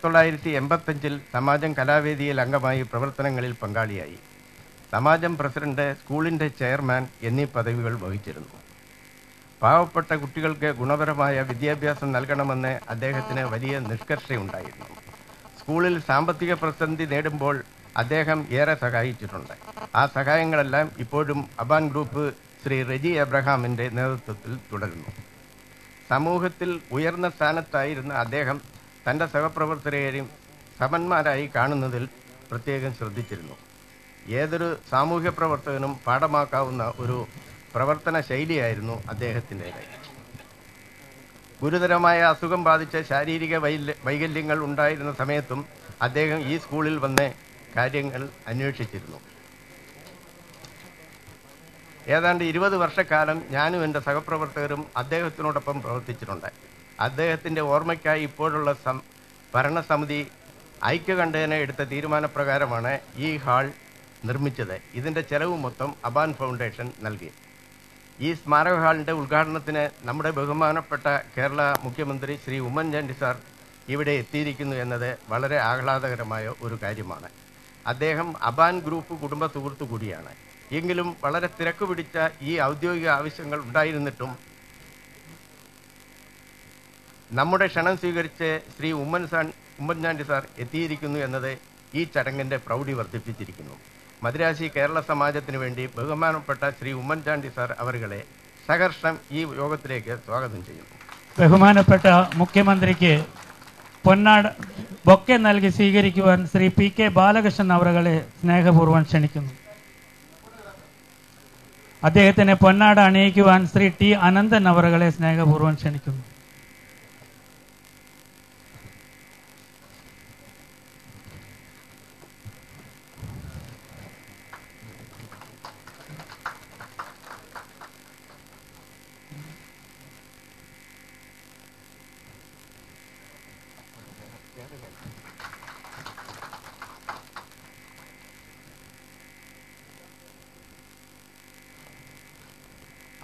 1985 സമാജം കലാവേദിയിൽ അംഗമായി പ്രവർത്തനങ്ങളിൽ പങ്കാളിയായി. സമാജം പ്രസിഡന്റ്, സ്കൂളിന്റെ ചെയർമാൻ എന്നീ പദവികൾ വഹിച്ചിരുന്നു. പാവപ്പെട്ട കുട്ടികൾക്ക് ഗുണപരമായ വിദ്യാഭ്യാസം നൽകണമെന്ന് അദ്ദേഹത്തിന് വലിയ നിഷ്കർഷയുണ്ടായിരുന്നു. സ്കൂളിൽ സാമ്പത്തിക പ്രതിസന്ധി നേടുമ്പോൾ അദ്ദേഹം ഏറെ സഹായിച്ചിട്ടുണ്ട്. ആ സഹായങ്ങളെല്ലാം ഇപ്പോഴും അബാൻ ഗ്രൂപ്പ് ശ്രീ റെജി എബ്രഹാമിന്റെ നേതൃത്വത്തിൽ തുടരുന്നു. സമൂഹത്തിൽ ഉയർന്ന സ്ഥാനത്തായിരുന്ന അദ്ദേഹം തന്റെ സഹപ്രവർത്തകരെയും സമന്മാരായി കാണുന്നതിൽ പ്രത്യേകം ശ്രദ്ധിച്ചിരുന്നു. ഏതൊരു സാമൂഹ്യ പ്രവർത്തകനും പാഠമാക്കാവുന്ന ഒരു പ്രവർത്തന ശൈലിയായിരുന്നു അദ്ദേഹത്തിൻ്റേത്. ഗുരുതരമായ അസുഖം ബാധിച്ച ശാരീരിക വൈകല്യങ്ങൾ ഉണ്ടായിരുന്ന സമയത്തും അദ്ദേഹം ഈ സ്കൂളിൽ വന്ന് കാര്യങ്ങൾ അന്വേഷിച്ചിരുന്നു. ഏതാണ്ട് 20 വർഷക്കാലം ഞാനും എൻ്റെ സഹപ്രവർത്തകരും അദ്ദേഹത്തിനോടൊപ്പം പ്രവർത്തിച്ചിട്ടുണ്ട്. അദ്ദേഹത്തിൻ്റെ ഓർമ്മയ്ക്കായി ഇപ്പോഴുള്ള ഭരണസമിതി ഐക്യകണ്ഠേന എടുത്ത തീരുമാനപ്രകാരമാണ് ഈ ഹാൾ നിർമ്മിച്ചത്. ഇതിൻ്റെ ചെലവ് മൊത്തം അബാൻ ഫൗണ്ടേഷൻ നൽകി. ഈ സ്മാരക ഹാളിൻ്റെ ഉദ്ഘാടനത്തിന് നമ്മുടെ ബഹുമാനപ്പെട്ട കേരള മുഖ്യമന്ത്രി ശ്രീ ഉമ്മൻചാണ്ടി സാർ ഇവിടെ എത്തിയിരിക്കുന്നു എന്നത് വളരെ ആഹ്ലാദകരമായ ഒരു കാര്യമാണ്. അദ്ദേഹം അബാൻ ഗ്രൂപ്പ് കുടുംബ സുഹൃത്തു കൂടിയാണ്. എങ്കിലും വളരെ തിരക്ക് പിടിച്ച ഈ ഔദ്യോഗിക ആവശ്യങ്ങൾ ഉണ്ടായിരുന്നിട്ടും നമ്മുടെ ക്ഷണം സ്വീകരിച്ച് ശ്രീ ഉമ്മൻചാണ്ടി സാർ എത്തിയിരിക്കുന്നു എന്നത് ഈ ചടങ്ങിൻ്റെ പ്രൗഢി വർദ്ധിപ്പിച്ചിരിക്കുന്നു. മദ്രാശി കേരള സമാജത്തിനു വേണ്ടി ബഹുമാനപ്പെട്ട ശ്രീ ഉമ്മൻചാണ്ടി സാർ അവരുകളെ സഹർഷം ഈ യോഗത്തിലേക്ക് സ്വാഗതം ചെയ്യുന്നു. ബഹുമാനപ്പെട്ട മുഖ്യമന്ത്രിക്ക് പൊന്നാട ബൊക്കെ നൽകി സ്വീകരിക്കുവാൻ ശ്രീ PK ബാലകൃഷ്ണൻ അവരുകളെ സ്നേഹപൂർവ്വം ക്ഷണിക്കുന്നു. അദ്ദേഹത്തിന് പൊന്നാട അണിയിക്കുവാൻ ശ്രീ T അനന്തൻ അവരുകളെ സ്നേഹപൂർവ്വം ക്ഷണിക്കുന്നു.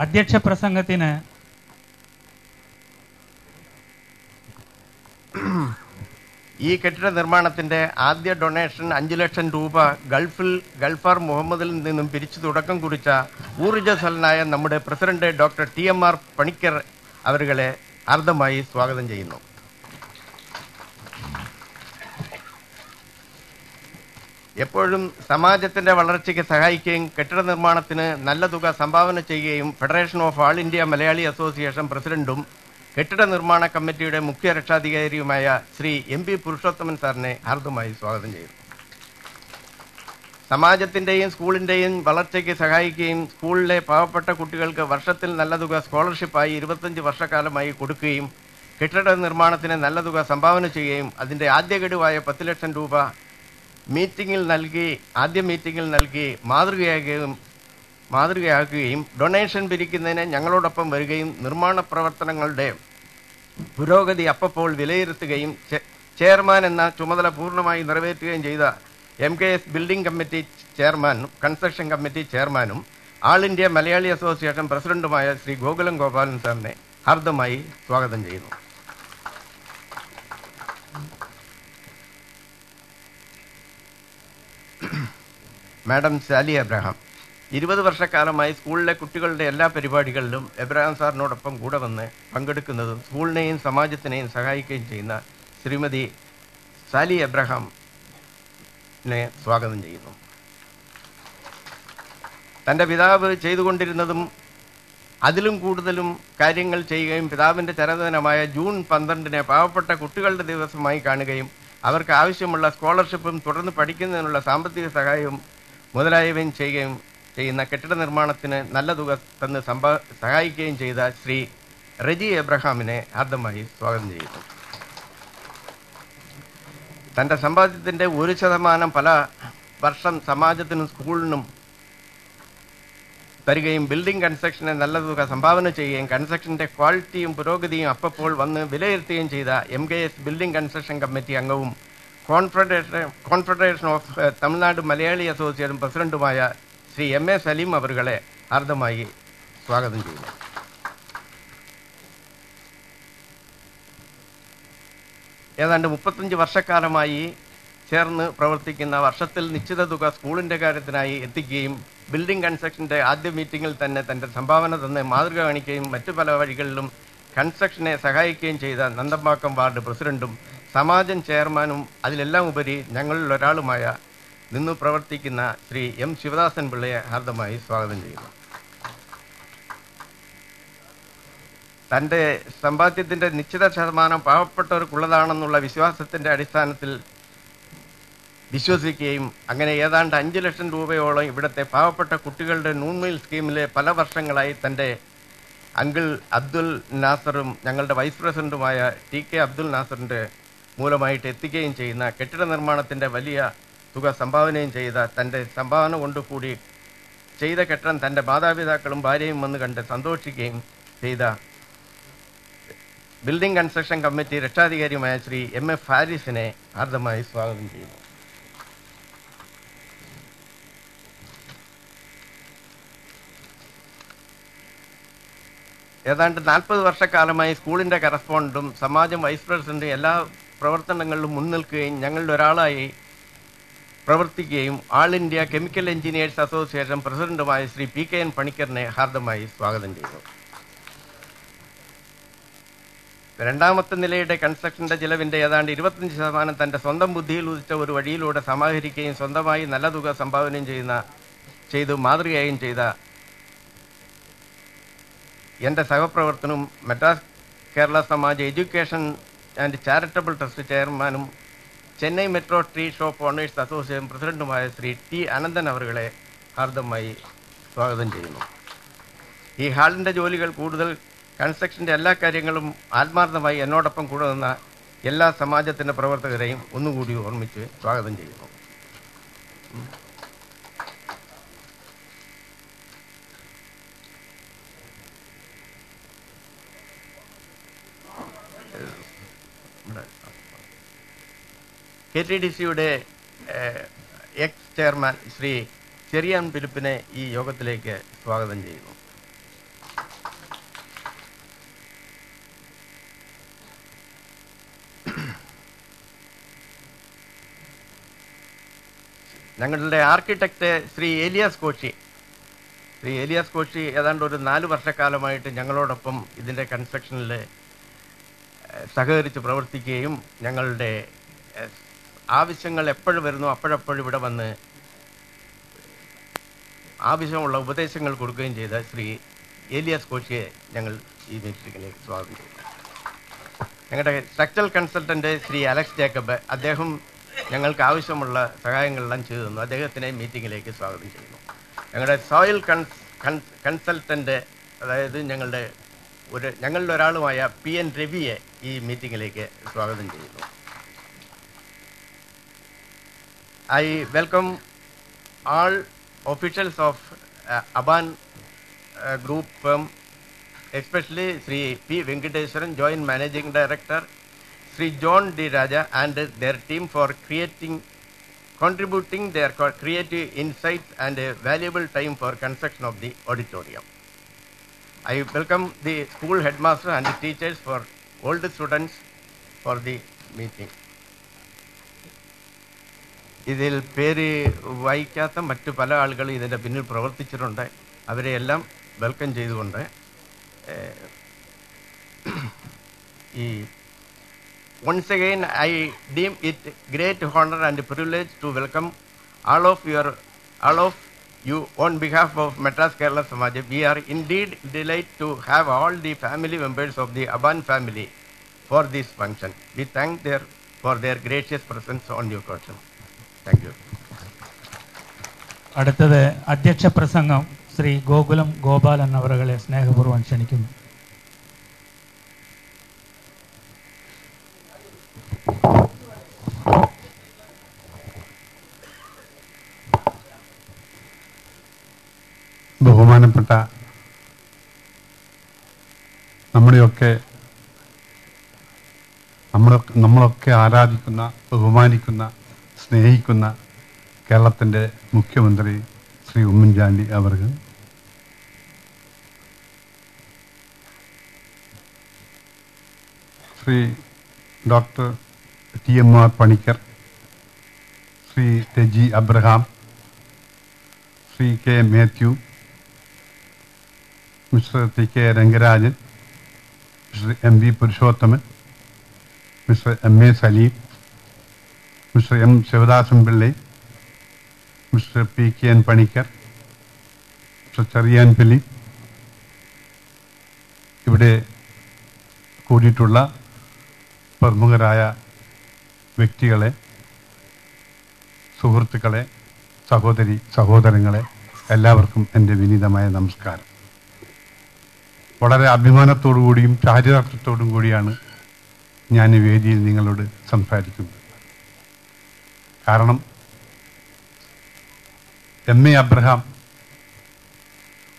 അധ്യക്ഷ പ്രസംഗത്തിന് ഈ കെട്ടിട നിർമ്മാണത്തിന്റെ ആദ്യ ഡൊണേഷൻ 5 ലക്ഷം രൂപ ഗൾഫാർ മുഹമ്മദിൽ നിന്നും പിരിച്ചു തുടക്കം കുറിച്ച ഊർജ്ജസ്വലനായ നമ്മുടെ പ്രസിഡന്റ് ഡോക്ടർ TMR പണിക്കർ അവരുകളെ ഹാർദമായി സ്വാഗതം ചെയ്യുന്നു. എപ്പോഴും സമാജത്തിന്റെ വളർച്ചയ്ക്ക് സഹായിക്കുകയും കെട്ടിട നിർമ്മാണത്തിന് നല്ല തുക സംഭാവന ചെയ്യുകയും federation of all India Malayali association പ്രസിഡന്റും കെട്ടിട നിർമ്മാണ കമ്മിറ്റിയുടെ മുഖ്യ രക്ഷാധികാരിയുമായ ശ്രീ MP പുരുഷോത്തമൻ സാറിനെ ഹാർദമായി സ്വാഗതം ചെയ്യുന്നു. സമാജത്തിന്റെയും സ്കൂളിന്റെയും വളർച്ചയ്ക്ക് സഹായിക്കുകയും സ്കൂളിലെ പാവപ്പെട്ട കുട്ടികൾക്ക് വർഷത്തിൽ നല്ല തുക സ്കോളർഷിപ്പായി 25 വർഷക്കാലമായി കൊടുക്കുകയും കെട്ടിട നിർമ്മാണത്തിന് നല്ല തുക സംഭാവന ചെയ്യുകയും അതിന്റെ ആദ്യ ഗഡുവായ 10 ലക്ഷം രൂപ ആദ്യ മീറ്റിംഗിൽ നൽകി മാതൃകയാക്കുകയും ഡൊണേഷൻ പിരിക്കുന്നതിന് ഞങ്ങളോടൊപ്പം വരികയും നിർമ്മാണ പ്രവർത്തനങ്ങളുടെ പുരോഗതി അപ്പോൾ വിലയിരുത്തുകയും ചെയർമാൻ എന്ന ചുമതല പൂർണ്ണമായി നിറവേറ്റുകയും ചെയ്ത MKS ബിൽഡിംഗ് കമ്മിറ്റി ചെയർമാനും കൺസ്ട്രക്ഷൻ കമ്മിറ്റി ചെയർമാനും ആൾ ഇന്ത്യ മലയാളി അസോസിയേഷൻ പ്രസിഡന്റുമായ ശ്രീ ഗോകുലം ഗോപാലൻ സാറിനെ ഹാർദമായി സ്വാഗതം ചെയ്യുന്നു. മാഡം സാലി എബ്രഹാം 20 വർഷക്കാലമായി സ്കൂളിലെ കുട്ടികളുടെ എല്ലാ പരിപാടികളിലും എബ്രഹാം സാറിനോടൊപ്പം കൂടെ വന്ന് പങ്കെടുക്കുന്നതും സ്കൂളിനെയും സമാജത്തിനെയും സഹായിക്കുകയും ചെയ്യുന്ന ശ്രീമതി സാലി എബ്രഹാമിനെ സ്വാഗതം ചെയ്യുന്നു. തൻ്റെ പിതാവ് ചെയ്തുകൊണ്ടിരുന്നതും അതിലും കൂടുതലും കാര്യങ്ങൾ ചെയ്യുകയും പിതാവിൻ്റെ ചരമദിനമായ ജൂൺ 12-ന് പാവപ്പെട്ട കുട്ടികളുടെ ദിവസമായി കാണുകയും അവർക്ക് ആവശ്യമുള്ള സ്കോളർഷിപ്പും തുടർന്ന് പഠിക്കുന്നതിനുള്ള സാമ്പത്തിക സഹായവും മുതലായവയും ചെയ്യുന്ന കെട്ടിട നിർമ്മാണത്തിന് നല്ല തുക തന്ന് സഹായിക്കുകയും ചെയ്ത ശ്രീ റെജി എബ്രഹാമിനെ ഹാർദമായി സ്വാഗതം ചെയ്യുന്നു. തൻ്റെ സമ്പാദ്യത്തിൻ്റെ 1% പല വർഷം സമാജത്തിനും സ്കൂളിനും തരികയും ബിൽഡിംഗ് കൺസ്ട്രക്ഷന് നല്ല തുക സംഭാവന ചെയ്യുകയും കൺസ്ട്രക്ഷന്റെ ക്വാളിറ്റിയും പുരോഗതിയും അപ്പോൾ വന്ന് വിലയിരുത്തുകയും ചെയ്ത MKS ബിൽഡിംഗ് കൺസ്ട്രക്ഷൻ കമ്മിറ്റി അംഗവും confederation of Tamil Nadu Malayali association പ്രസിഡന്റുമായ ശ്രീ MA സലീം അവരുകളെ ഹാർദമായി സ്വാഗതം ചെയ്യുന്നു. ഏതാണ്ട് 35 വർഷക്കാലമായി ചേർന്ന് പ്രവർത്തിക്കുന്ന വർഷത്തിൽ നിശ്ചിത തുക സ്കൂളിൻ്റെ കാര്യത്തിനായി എത്തിക്കുകയും ബിൽഡിംഗ് കൺസ്ട്രക്ഷൻ്റെ ആദ്യ മീറ്റിങ്ങിൽ തന്നെ തൻ്റെ സംഭാവന തന്ന് മാതൃക കാണിക്കുകയും മറ്റു പല വഴികളിലും കൺസ്ട്രക്ഷനെ സഹായിക്കുകയും ചെയ്ത നന്തമ്പാക്കം വാർഡ് പ്രസിഡന്റും സമാജം ചെയർമാനും അതിലെല്ലാം ഉപരി ഞങ്ങളിൽ ഒരാളുമായ നിന്നു പ്രവർത്തിക്കുന്ന ശ്രീ എം ശിവദാസൻ പിള്ളയെ ഹാർദമായി സ്വാഗതം ചെയ്യുന്നു. തൻ്റെ സമ്പാദ്യത്തിൻ്റെ നിശ്ചിത ശതമാനം പാവപ്പെട്ടവർക്കുള്ളതാണെന്നുള്ള വിശ്വാസത്തിൻ്റെ അടിസ്ഥാനത്തിൽ വിശ്വസിക്കുകയും അങ്ങനെ ഏതാണ്ട് 5 ലക്ഷം രൂപയോളം ഇവിടുത്തെ പാവപ്പെട്ട കുട്ടികളുടെ നൂൺമീൽ സ്കീമിലെ പല വർഷങ്ങളായി തൻ്റെ അങ്കിൾ അബ്ദുൽ നാസറും ഞങ്ങളുടെ വൈസ് പ്രസിഡന്റുമായ TK അബ്ദുൽ നാസറിൻ്റെ മൂലമായിട്ട് എത്തിക്കുകയും ചെയ്യുന്ന കെട്ടിട നിർമ്മാണത്തിൻ്റെ വലിയ തുക സംഭാവനയും ചെയ്ത തൻ്റെ സംഭാവന കൊണ്ടുകൂടി ചെയ്ത കെട്ടിടം തൻ്റെ മാതാപിതാക്കളും ഭാര്യയും വന്ന് കണ്ട് സന്തോഷിക്കുകയും ചെയ്ത ബിൽഡിംഗ് കൺസ്ട്രക്ഷൻ കമ്മിറ്റി രക്ഷാധികാരിയുമായ ശ്രീ MF ഹാരിസിനെ ഹാർദമായി സ്വാഗതം ചെയ്യുന്നു. ഏതാണ്ട് 40 വർഷക്കാലമായി സ്കൂളിൻ്റെ കറസ്പോണ്ടന്റും സമാജം വൈസ് പ്രസിഡന്റും എല്ലാ പ്രവർത്തനങ്ങളിലും മുൻനിൽക്കുകയും ഞങ്ങളിൽ ഒരാളായി പ്രവർത്തിക്കുകയും ആൾ ഇന്ത്യ കെമിക്കൽ എഞ്ചിനീയേഴ്സ് അസോസിയേഷൻ പ്രസിഡന്റുമായ ശ്രീ PKN പണിക്കറിനെ ഹാർദമായി സ്വാഗതം ചെയ്യുന്നു. രണ്ടാമത്തെ നിലയുടെ കൺസ്ട്രക്ഷന്റെ ചിലവിന്റെ ഏതാണ്ട് 25% തന്റെ സ്വന്തം ബുദ്ധിയിൽ ഉദിച്ച ഒരു വഴിയിലൂടെ സമാഹരിക്കുകയും സ്വന്തമായി നല്ല തുക സംഭാവനയും ചെയ്തു മാതൃകയായും ചെയ്ത എൻ്റെ സഹപ്രവർത്തനവും Madras Kerala Samaj education and charitable trust ചെയർമാനും Chennai metro tree shop owners association പ്രസിഡന്റുമായ ശ്രീ T അനന്തൻ അവരുകളെ ഹാർദമായി സ്വാഗതം ചെയ്യുന്നു. ഈ ഹാളിൻ്റെ ജോലികൾ കൂടുതൽ കൺസ്ട്രക്ഷൻ്റെ എല്ലാ കാര്യങ്ങളും ആത്മാർത്ഥമായി എന്നോടൊപ്പം കൂടെ നിന്ന എല്ലാ സമാജത്തിൻ്റെ പ്രവർത്തകരെയും ഒന്നുകൂടി ഓർമ്മിച്ച് സ്വാഗതം ചെയ്യുന്നു. KTDCയുടെ എക്സ് ചെയർമാൻ ശ്രീ ചെറിയാൻ ഫിലിപ്പിനെ ഈ യോഗത്തിലേക്ക് സ്വാഗതം ചെയ്യുന്നു. ഞങ്ങളുടെ ആർക്കിടെക്റ്റ് ശ്രീ ഏലിയാസ് കോശി ഏതാണ്ട് ഒരു 4 വർഷക്കാലമായിട്ട് ഞങ്ങളോടൊപ്പം ഇതിൻ്റെ കൺസ്ട്രക്ഷനിൽ സഹകരിച്ച് പ്രവർത്തിക്കുകയും ഞങ്ങളുടെ ആവശ്യങ്ങൾ എപ്പോഴും വരുന്നു അപ്പോഴപ്പോഴും ഇവിടെ വന്ന് ആവശ്യമുള്ള ഉപദേശങ്ങൾ കൊടുക്കുകയും ചെയ്ത ശ്രീ ഏലിയാസ് കോശിയെ ഞങ്ങൾ ഈ മീറ്റിംഗിലേക്ക് സ്വാഗതം ചെയ്യുന്നു. ഞങ്ങളുടെ structural consultant Shri Alex Jacob, അദ്ദേഹം ഞങ്ങൾക്ക് ആവശ്യമുള്ള സഹായങ്ങളെല്ലാം ചെയ്തു തന്നു. അദ്ദേഹത്തിനെ മീറ്റിങ്ങിലേക്ക് സ്വാഗതം ചെയ്യുന്നു. ഞങ്ങളുടെ സോയിൽ കൺസൾട്ടൻ്റ്, അതായത് ഞങ്ങളുടെ ഒരാളുമായ PN രവിയെ ഈ മീറ്റിങ്ങിലേക്ക് സ്വാഗതം ചെയ്യുന്നു. I welcome all officials of Aban Group firm, especially Sri P. Venkateswaran, Joint Managing Director, Sri John D. Raja and their team for contributing their creative insights and valuable time for construction of the auditorium. I welcome the school headmaster and the teachers for all the students for the meeting. ഇതിൽ പേര് വായിക്കാത്ത മറ്റു പല ആളുകളും ഇതിൻ്റെ പിന്നിൽ പ്രവർത്തിച്ചിട്ടുണ്ട്. അവരെയെല്ലാം വെൽക്കം ചെയ്തുകൊണ്ട് once again I deem it great honor and privilege to welcome all of you on behalf of Madras Kerala Samaj. We are indeed delighted to have all the family members of the Aban family for this function. We thank for their gracious presence on your occasion. Thank you. അടുത്തത് അധ്യക്ഷ പ്രസംഗം ശ്രീ ഗോകുലം ഗോപാലൻ അവരെ സ്നേഹപൂർവ്വം ക്ഷണിക്കുന്നു. ബഹുമാനപ്പെട്ട നമ്മളൊക്കെ ആരാധിക്കുന്ന, ബഹുമാനിക്കുന്ന, സ്നേഹിക്കുന്ന കേരളത്തിൻ്റെ മുഖ്യമന്ത്രി ശ്രീ ഉമ്മൻചാണ്ടി അവർ, Shri doctor TMR Panicker, Shri Reji Abraham, Shri K Mathew, mister TK Rangarajan, mister MV Purushothaman, mister MA Saleem, mister M Sivadasan Pillai, mister PKN Panicker, mister Cherian Pilli, ഇവിടെ കൂടിയിട്ടുള്ള പ്രമുഖരായ വ്യക്തികളെ, സുഹൃത്തുക്കളെ, സഹോദരി സഹോദരങ്ങളെ, എല്ലാവർക്കും എൻ്റെ വിനീതമായ നമസ്കാരം. വളരെ അഭിമാനത്തോടു കൂടിയും ചാരിതാർത്ഥ്യത്തോടും കൂടിയാണ് ഞാൻ ഈ വേദിയിൽ നിങ്ങളോട് സംസാരിക്കുന്നത്. കാരണം MA അബ്രഹാം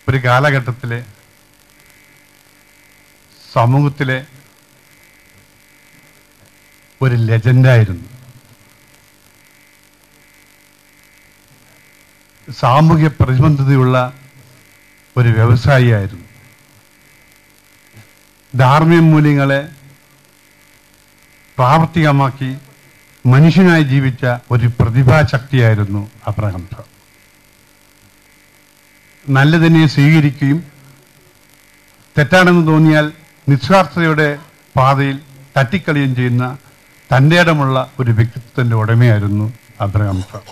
ഒരു കാലഘട്ടത്തിലെ സമൂഹത്തിലെ ഒരു ലെജൻഡായിരുന്നു. സാമൂഹ്യ പ്രതിബദ്ധതയുള്ള ഒരു വ്യവസായിയായിരുന്നു. ധാർമ്മിക മൂല്യങ്ങളെ പ്രാവർത്തികമാക്കി മനുഷ്യനായി ജീവിച്ച ഒരു പ്രതിഭാശക്തിയായിരുന്നു അബ്രഹാം സാർ. നല്ലതിനെ സ്വീകരിക്കുകയും തെറ്റാണെന്ന് തോന്നിയാൽ നിസ്വാർത്ഥതയുടെ പാതയിൽ തട്ടിക്കളിയും ചെയ്യുന്ന തൻ്റെ ഇടമുള്ള ഒരു വ്യക്തിത്വത്തിൻ്റെ ഉടമയായിരുന്നു അബ്രഹാം സാർ.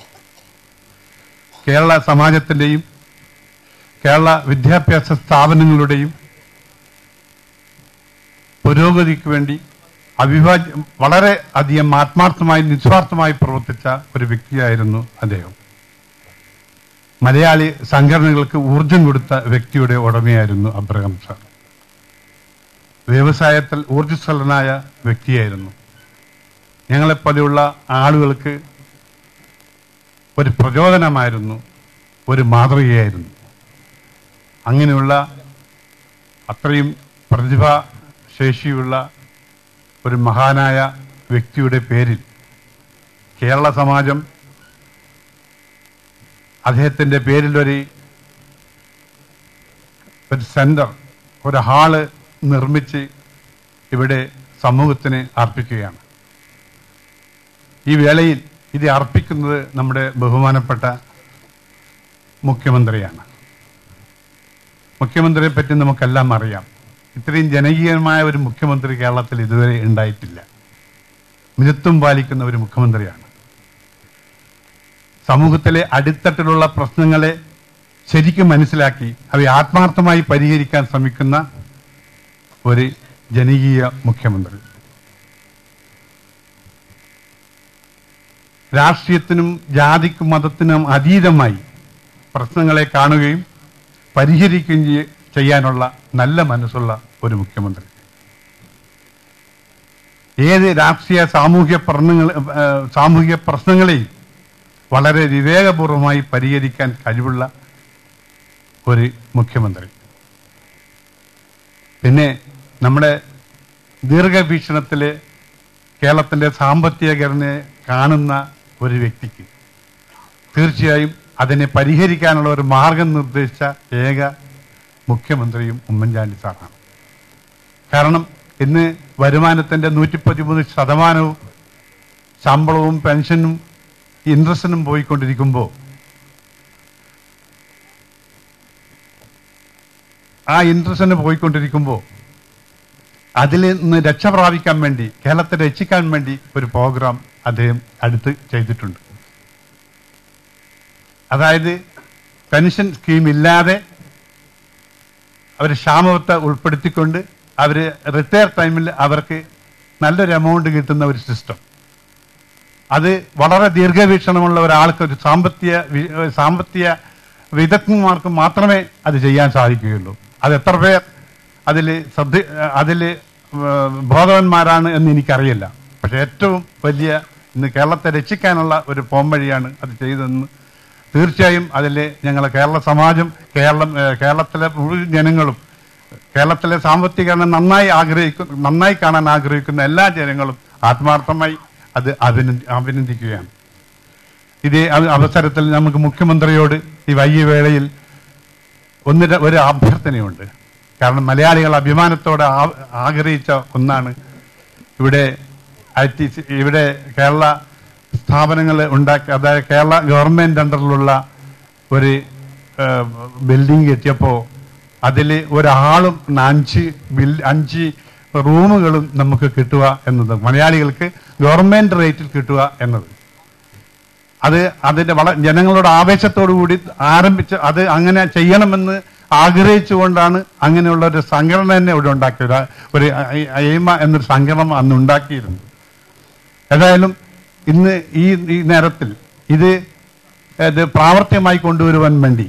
കേരള സമാജത്തിൻ്റെയും കേരള വിദ്യാഭ്യാസ സ്ഥാപനങ്ങളുടെയും പുരോഗതിക്ക് വേണ്ടി വളരെ അധികം ആത്മാർത്ഥമായി നിസ്വാർത്ഥമായി പ്രവർത്തിച്ച ഒരു വ്യക്തിയായിരുന്നു അദ്ദേഹം. മലയാളി സംഘടനകൾക്ക് ഊർജം കൊടുത്ത വ്യക്തിയുടെ ഉടമയായിരുന്നു അബ്രഹാം സാർ. വ്യവസായത്തിൽ ഊർജ്ജസ്വലനായ വ്യക്തിയായിരുന്നു. ഞങ്ങളെപ്പോലെയുള്ള ആളുകൾക്ക് ഒരു പ്രചോദനമായിരുന്നു, ഒരു മാതൃകയായിരുന്നു. അങ്ങനെയുള്ള അത്രയും പ്രതിഭാശേഷിയുള്ള ഒരു മഹാനായ വ്യക്തിയുടെ പേരിൽ കേരള സമാജം അദ്ദേഹത്തിൻ്റെ പേരിൽ ഒരു സെന്റർ, ഒരു ഹാള് നിർമ്മിച്ച് ഇവിടെ സമൂഹത്തിന് അർപ്പിക്കുകയാണ്. ഈ വേളയിൽ ഇത് അർപ്പിക്കുന്നത് നമ്മുടെ ബഹുമാനപ്പെട്ട മുഖ്യമന്ത്രിയാണ്. മുഖ്യമന്ത്രിയെ പറ്റി നമുക്കെല്ലാം അറിയാം. ഇത്രയും ജനകീയമായ ഒരു മുഖ്യമന്ത്രി കേരളത്തിൽ ഇതുവരെ ഉണ്ടായിട്ടില്ല. മിതത്വം പാലിക്കുന്ന ഒരു മുഖ്യമന്ത്രിയാണ്. സമൂഹത്തിലെ അടിത്തട്ടിലുള്ള പ്രശ്നങ്ങളെ ശരിക്കും മനസ്സിലാക്കി അവയെ ആത്മാർത്ഥമായി പരിഹരിക്കാൻ ശ്രമിക്കുന്ന ഒരു ജനകീയ മുഖ്യമന്ത്രി. രാഷ്ട്രീയത്തിനും ജാതിക്കും മതത്തിനും അതീതമായി പ്രശ്നങ്ങളെ കാണുകയും പരിഹരിക്കുകയും ചെയ്യാനുള്ള നല്ല മനസ്സുള്ള ഒരു മുഖ്യമന്ത്രി. ഏത് രാഷ്ട്രീയ സാമൂഹിക പ്രശ്നങ്ങളെയും വളരെ വിവേകപൂർവമായി പരിഹരിക്കാൻ കഴിവുള്ള ഒരു മുഖ്യമന്ത്രി. പിന്നെ നമ്മുടെ ദീർഘവീക്ഷണത്തിലെ കേരളത്തിൻ്റെ സാമ്പത്തിക ഘടനയെ കാണുന്ന ഒരു വ്യക്തിക്ക് തീർച്ചയായും അതിനെ പരിഹരിക്കാനുള്ള ഒരു മാർഗം നിർദ്ദേശിച്ച ഏക മുഖ്യമന്ത്രിയും ഉമ്മൻചാണ്ടി സാറാണ്. കാരണം ഇന്ന് വരുമാനത്തിൻ്റെ 113% ശമ്പളവും പെൻഷനും ഇൻട്രസ്റ്റിനും പോയിക്കൊണ്ടിരിക്കുമ്പോൾ അതിൽ നിന്ന് രക്ഷ പ്രാപിക്കാൻ വേണ്ടി, കേരളത്തെ രക്ഷിക്കാൻ വേണ്ടി ഒരു പ്രോഗ്രാം അദ്ദേഹം അടുത്ത് ചെയ്തിട്ടുണ്ട്. അതായത് പെൻഷൻ സ്കീം ഇല്ലാതെ അവർ ക്ഷാമബത്ത ഉൾപ്പെടുത്തിക്കൊണ്ട് അവർ റിട്ടയർ ടൈമിൽ അവർക്ക് നല്ലൊരു എമൗണ്ട് കിട്ടുന്ന ഒരു സിസ്റ്റം. അത് വളരെ ദീർഘവീക്ഷണമുള്ള ഒരാൾക്ക്, ഒരു സാമ്പത്തിക വിദഗ്ധന്മാർക്ക് മാത്രമേ അത് ചെയ്യാൻ സാധിക്കുകയുള്ളൂ. അത് എത്ര പേർ അതിൽ ബോധവാന്മാരാണ് എന്ന് എനിക്കറിയില്ല. പക്ഷെ ഏറ്റവും വലിയ ഇന്ന് കേരളത്തെ രക്ഷിക്കാനുള്ള ഒരു പോംവഴിയാണ് അത് ചെയ്തതെന്ന് തീർച്ചയായും അതിൽ ഞങ്ങൾ കേരള സമാജം, കേരളത്തിലെ മുഴുവൻ ജനങ്ങളും, കേരളത്തിലെ സാമ്പത്തികരണം നന്നായി കാണാൻ ആഗ്രഹിക്കുന്ന എല്ലാ ജനങ്ങളും ആത്മാർത്ഥമായി അത് അഭിനന്ദിക്കുകയാണ്. ഇതേ അവസരത്തിൽ നമുക്ക് മുഖ്യമന്ത്രിയോട് ഈ വൈകിയ വേളയിൽ ഒരു അഭ്യർത്ഥനയുണ്ട്. കാരണം മലയാളികൾ അഭിമാനത്തോടെ ആഗ്രഹിച്ച ഒന്നാണ് ഇവിടെ ITC ഇവിടെ കേരള സ്ഥാപനങ്ങൾ ഉണ്ടാക്കി, അതായത് കേരള ഗവൺമെൻറ് അണ്ടറിലുള്ള ഒരു ബിൽഡിംഗ് എത്തിയപ്പോൾ അതിൽ ഒരാളും 5 റൂമുകളും നമുക്ക് കിട്ടുക എന്നത്, മലയാളികൾക്ക് ഗവൺമെൻറ് റേറ്റിൽ കിട്ടുക എന്നത്, അതിൻ്റെ ജനങ്ങളുടെ ആവേശത്തോടു കൂടി ആരംഭിച്ച് അത് അങ്ങനെ ചെയ്യണമെന്ന് ആഗ്രഹിച്ചുകൊണ്ടാണ് അങ്ങനെയുള്ള ഒരു സംഘടന തന്നെ ഇവിടെ ഉണ്ടാക്കിയത്. ഒരു എയ്മ എന്നൊരു സംഘടന അന്ന് ഉണ്ടാക്കിയിരുന്നു. ഏതായാലും ഇന്ന് ഈ നേരത്തിൽ ഇത് പ്രാവർത്തികമായി കൊണ്ടുവരുവാൻ വേണ്ടി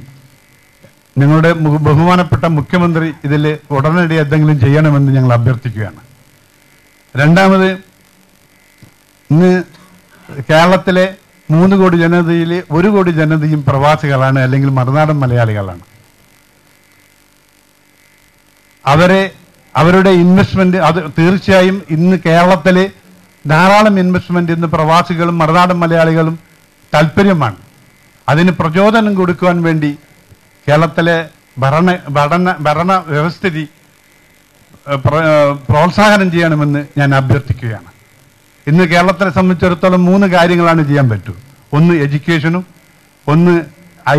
നിങ്ങളുടെ ബഹുമാനപ്പെട്ട മുഖ്യമന്ത്രി ഇതിൽ ഉടനടി എന്തെങ്കിലും ചെയ്യണമെന്ന് ഞങ്ങൾ അഭ്യർത്ഥിക്കുകയാണ്. രണ്ടാമത്, ഇന്ന് കേരളത്തിലെ 3 കോടി ജനതയിൽ 1 കോടി ജനതയും പ്രവാസികളാണ്, അല്ലെങ്കിൽ മറുനാടൻ മലയാളികളാണ്. അവരുടെ ഇൻവെസ്റ്റ്മെന്റ് അത് തീർച്ചയായും ഇന്ന് കേരളത്തിലെ ധാരാളം ഇൻവെസ്റ്റ്മെന്റ് ഇന്ന് പ്രവാസികളും മറുനാടൻ മലയാളികളും താല്പര്യമാണ്. അതിന് പ്രചോദനം കൊടുക്കുവാൻ വേണ്ടി കേരളത്തിലെ ഭരണ വ്യവസ്ഥിതി പ്രോത്സാഹനം ചെയ്യണമെന്ന് ഞാൻ അഭ്യർത്ഥിക്കുകയാണ്. ഇന്ന് കേരളത്തിനെ സംബന്ധിച്ചിടത്തോളം 3 കാര്യങ്ങളാണ് ചെയ്യാൻ പറ്റൂ. ഒന്ന് എഡ്യൂക്കേഷനും, ഒന്ന്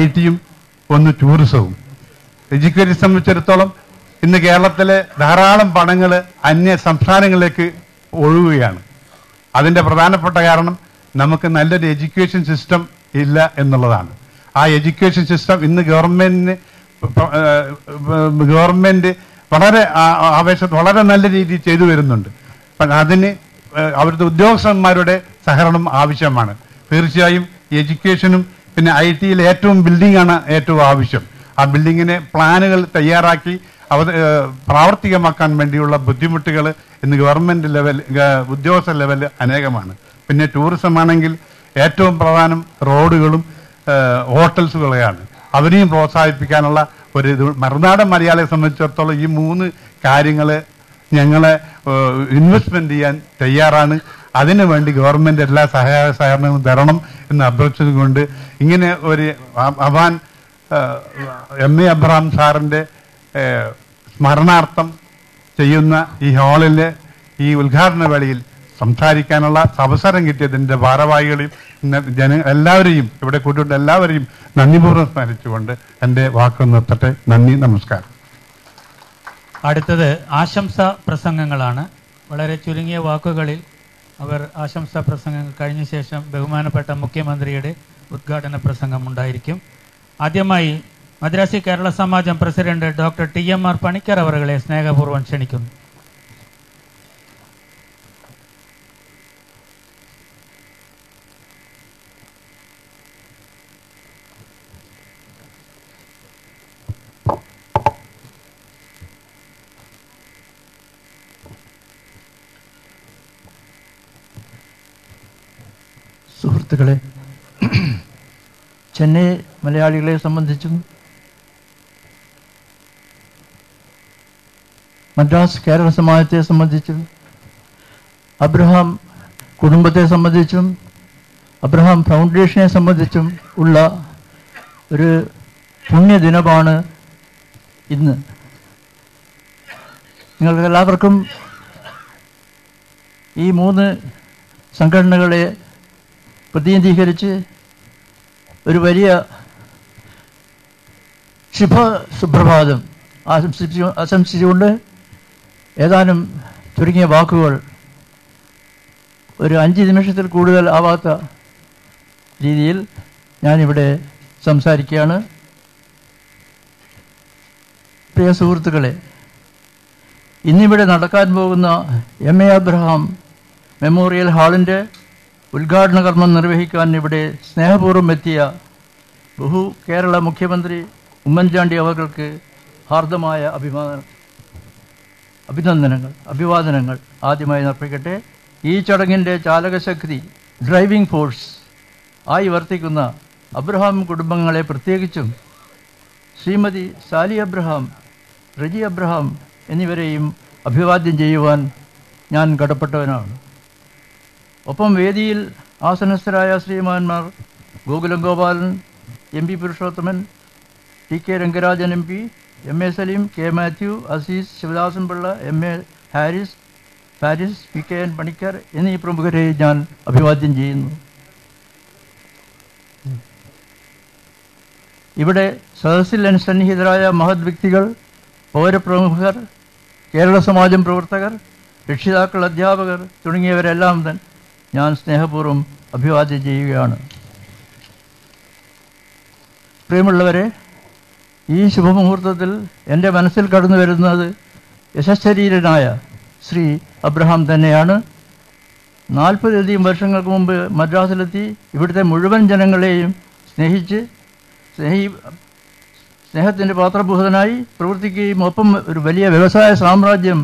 IT-യും, ഒന്ന് ടൂറിസവും. എഡ്യൂക്കേഷനെ സംബന്ധിച്ചിടത്തോളം ഇന്ന് കേരളത്തിലെ ധാരാളം പണങ്ങൾ അന്യ സംസ്ഥാനങ്ങളിലേക്ക് ഒഴുകുകയാണ്. അതിൻ്റെ പ്രധാനപ്പെട്ട കാരണം നമുക്ക് നല്ലൊരു എഡ്യൂക്കേഷൻ സിസ്റ്റം ഇല്ല എന്നുള്ളതാണ്. ആ എഡ്യൂക്കേഷൻ സിസ്റ്റം ഇന്ന് ഗവൺമെന്റ് വളരെ നല്ല രീതിയിൽ ചെയ്തു വരുന്നുണ്ട്. അതിന് അവരുടെ ഉദ്യോഗസ്ഥന്മാരുടെ സഹകരണം ആവശ്യമാണ്. തീർച്ചയായും എഡ്യൂക്കേഷനും പിന്നെ IT-യിൽ ഏറ്റവും ബിൽഡിംഗാണ് ഏറ്റവും ആവശ്യം. ആ ബിൽഡിങ്ങിനെ പ്ലാനുകൾ തയ്യാറാക്കി പ്രാവർത്തികമാക്കാൻ വേണ്ടിയുള്ള ബുദ്ധിമുട്ടുകൾ ഇന്ന് ഗവൺമെന്റ് ലെവൽ ഉദ്യോഗസ്ഥ ലെവലിൽ അനേകമാണ്. പിന്നെ ടൂറിസം ആണെങ്കിൽ ഏറ്റവും പ്രധാനം റോഡുകളും ഹോട്ടൽസുകളെയാണ്. അവരെയും പ്രോത്സാഹിപ്പിക്കാനുള്ള ഒരു മറുനാടൻ മലയാളിയെ സംബന്ധിച്ചിടത്തോളം ഈ 3 കാര്യങ്ങൾ ഞങ്ങളെ ഇൻവെസ്റ്റ്മെന്റ് ചെയ്യാൻ തയ്യാറാണ്. അതിനുവേണ്ടി ഗവൺമെന്റ് എല്ലാ സഹകരണങ്ങളും തരണം എന്ന് അഭ്യർത്ഥിച്ചുകൊണ്ട് ഇങ്ങനെ ഒരു അവാൻ MA അബ്രഹാം സാറിൻ്റെ സ്മരണാർത്ഥം ചെയ്യുന്ന ഈ ഹാളിലെ ഈ ഉദ്ഘാടന വേളയിൽ സംസാരിക്കാനുള്ള അവസരം കിട്ടിയതിൻ്റെ ഭാരവാഹികളെയും എല്ലാവരെയും ഇവിടെ കൂട്ടിയിട്ട് എല്ലാവരെയും നന്ദിപൂർവ്വം സ്മരിച്ചുകൊണ്ട് എൻ്റെ വാക്ക് നിർത്തട്ടെ. നന്ദി, നമസ്കാരം. അടുത്തത് ആശംസാ പ്രസംഗങ്ങളാണ്. വളരെ ചുരുങ്ങിയ വാക്കുകളിൽ അവർ ആശംസാ പ്രസംഗങ്ങൾ കഴിഞ്ഞ ശേഷം ബഹുമാനപ്പെട്ട മുഖ്യമന്ത്രിയുടെ ഉദ്ഘാടന പ്രസംഗം ഉണ്ടായിരിക്കും. ആദ്യമായി മദ്രാസി കേരള സമാജം പ്രസിഡന്റ് ഡോക്ടർ TMR പണിക്കർ അവരെ സ്നേഹപൂർവ്വം ക്ഷണിക്കുന്നു. സുഹൃത്തുക്കളെ, ചെന്നൈ മലയാളികളെ സംബന്ധിച്ചും മദ്രാസ് കേരള സമാജത്തെ സംബന്ധിച്ചും അബ്രഹാം കുടുംബത്തെ സംബന്ധിച്ചും അബ്രഹാം ഫൗണ്ടേഷനെ സംബന്ധിച്ചും ഉള്ള ഒരു പുണ്യദിനമാണ് ഇന്ന്. നിങ്ങൾക്കെല്ലാവർക്കും ഈ 3 സംഘടനകളെ പ്രതിനിധീകരിച്ച് ഒരു വലിയ സുപ്രഭാതം ആശംസിച്ചുകൊണ്ട് ഏതാനും ചുരുങ്ങിയ വാക്കുകൾ ഒരു 5 നിമിഷത്തിൽ കൂടുതൽ ആവാത്ത രീതിയിൽ ഞാനിവിടെ സംസാരിക്കുകയാണ്. പ്രിയ സുഹൃത്തുക്കളെ, ഇന്നിവിടെ നടക്കാൻ പോകുന്ന MA അബ്രഹാം മെമ്മോറിയൽ ഹാളിൻ്റെ ഉദ്ഘാടന കർമ്മം നിർവഹിക്കാൻ ഇവിടെ സ്നേഹപൂർവ്വം എത്തിയ കേരള മുഖ്യമന്ത്രി ഉമ്മൻചാണ്ടി അവർക്ക് ഹാർദമായ അഭിവാദനങ്ങൾ ആദ്യമായി അർപ്പിക്കട്ടെ. ഈ ചടങ്ങിൻ്റെ ചാലകശക്തി, ഡ്രൈവിംഗ് ഫോഴ്സ് ആയി വർത്തിക്കുന്ന അബ്രഹാം കുടുംബങ്ങളെ, പ്രത്യേകിച്ചും ശ്രീമതി സാലി അബ്രഹാം, റജി അബ്രഹാം എന്നിവരെയും അഭിവാദ്യം ചെയ്യുവാൻ ഞാൻ കടപ്പെട്ടവനാണ്. ഒപ്പം വേദിയിൽ ആസനസ്ഥരായ ശ്രീമാന്മാർ Gokulam Gopalan, MP Purushothaman, TK Rangarajan MP, MA Saleem, K Mathew, Azeez, Sivadasan Pillai, MA Haris, Paris, PKN Panicker എന്നീ പ്രമുഖരെ ഞാൻ അഭിവാദ്യം ചെയ്യുന്നു. ഇവിടെ സദസ്സിൽ സന്നിഹിതരായ മഹത് വ്യക്തികൾ, പൗരപ്രമുഖർ, കേരള സമാജം പ്രവർത്തകർ, രക്ഷിതാക്കൾ, അധ്യാപകർ തുടങ്ങിയവരെല്ലാം ഞാൻ സ്നേഹപൂർവ്വം അഭിവാദ്യം ചെയ്യുകയാണ്. പ്രിയമുള്ളവരെ, ഈ ശുഭമുഹൂർത്തത്തിൽ എൻ്റെ മനസ്സിൽ കടന്നു വരുന്നത് യശശരീരനായ ശ്രീ അബ്രഹാം തന്നെയാണ്. 40-ലധികം വർഷങ്ങൾക്ക് മുമ്പ് മദ്രാസിലെത്തി ഇവിടുത്തെ മുഴുവൻ ജനങ്ങളെയും സ്നേഹത്തിൻ്റെ പാത്രഭൂതനായി പ്രവർത്തിക്കുകയും ഒപ്പം ഒരു വലിയ വ്യവസായ സാമ്രാജ്യം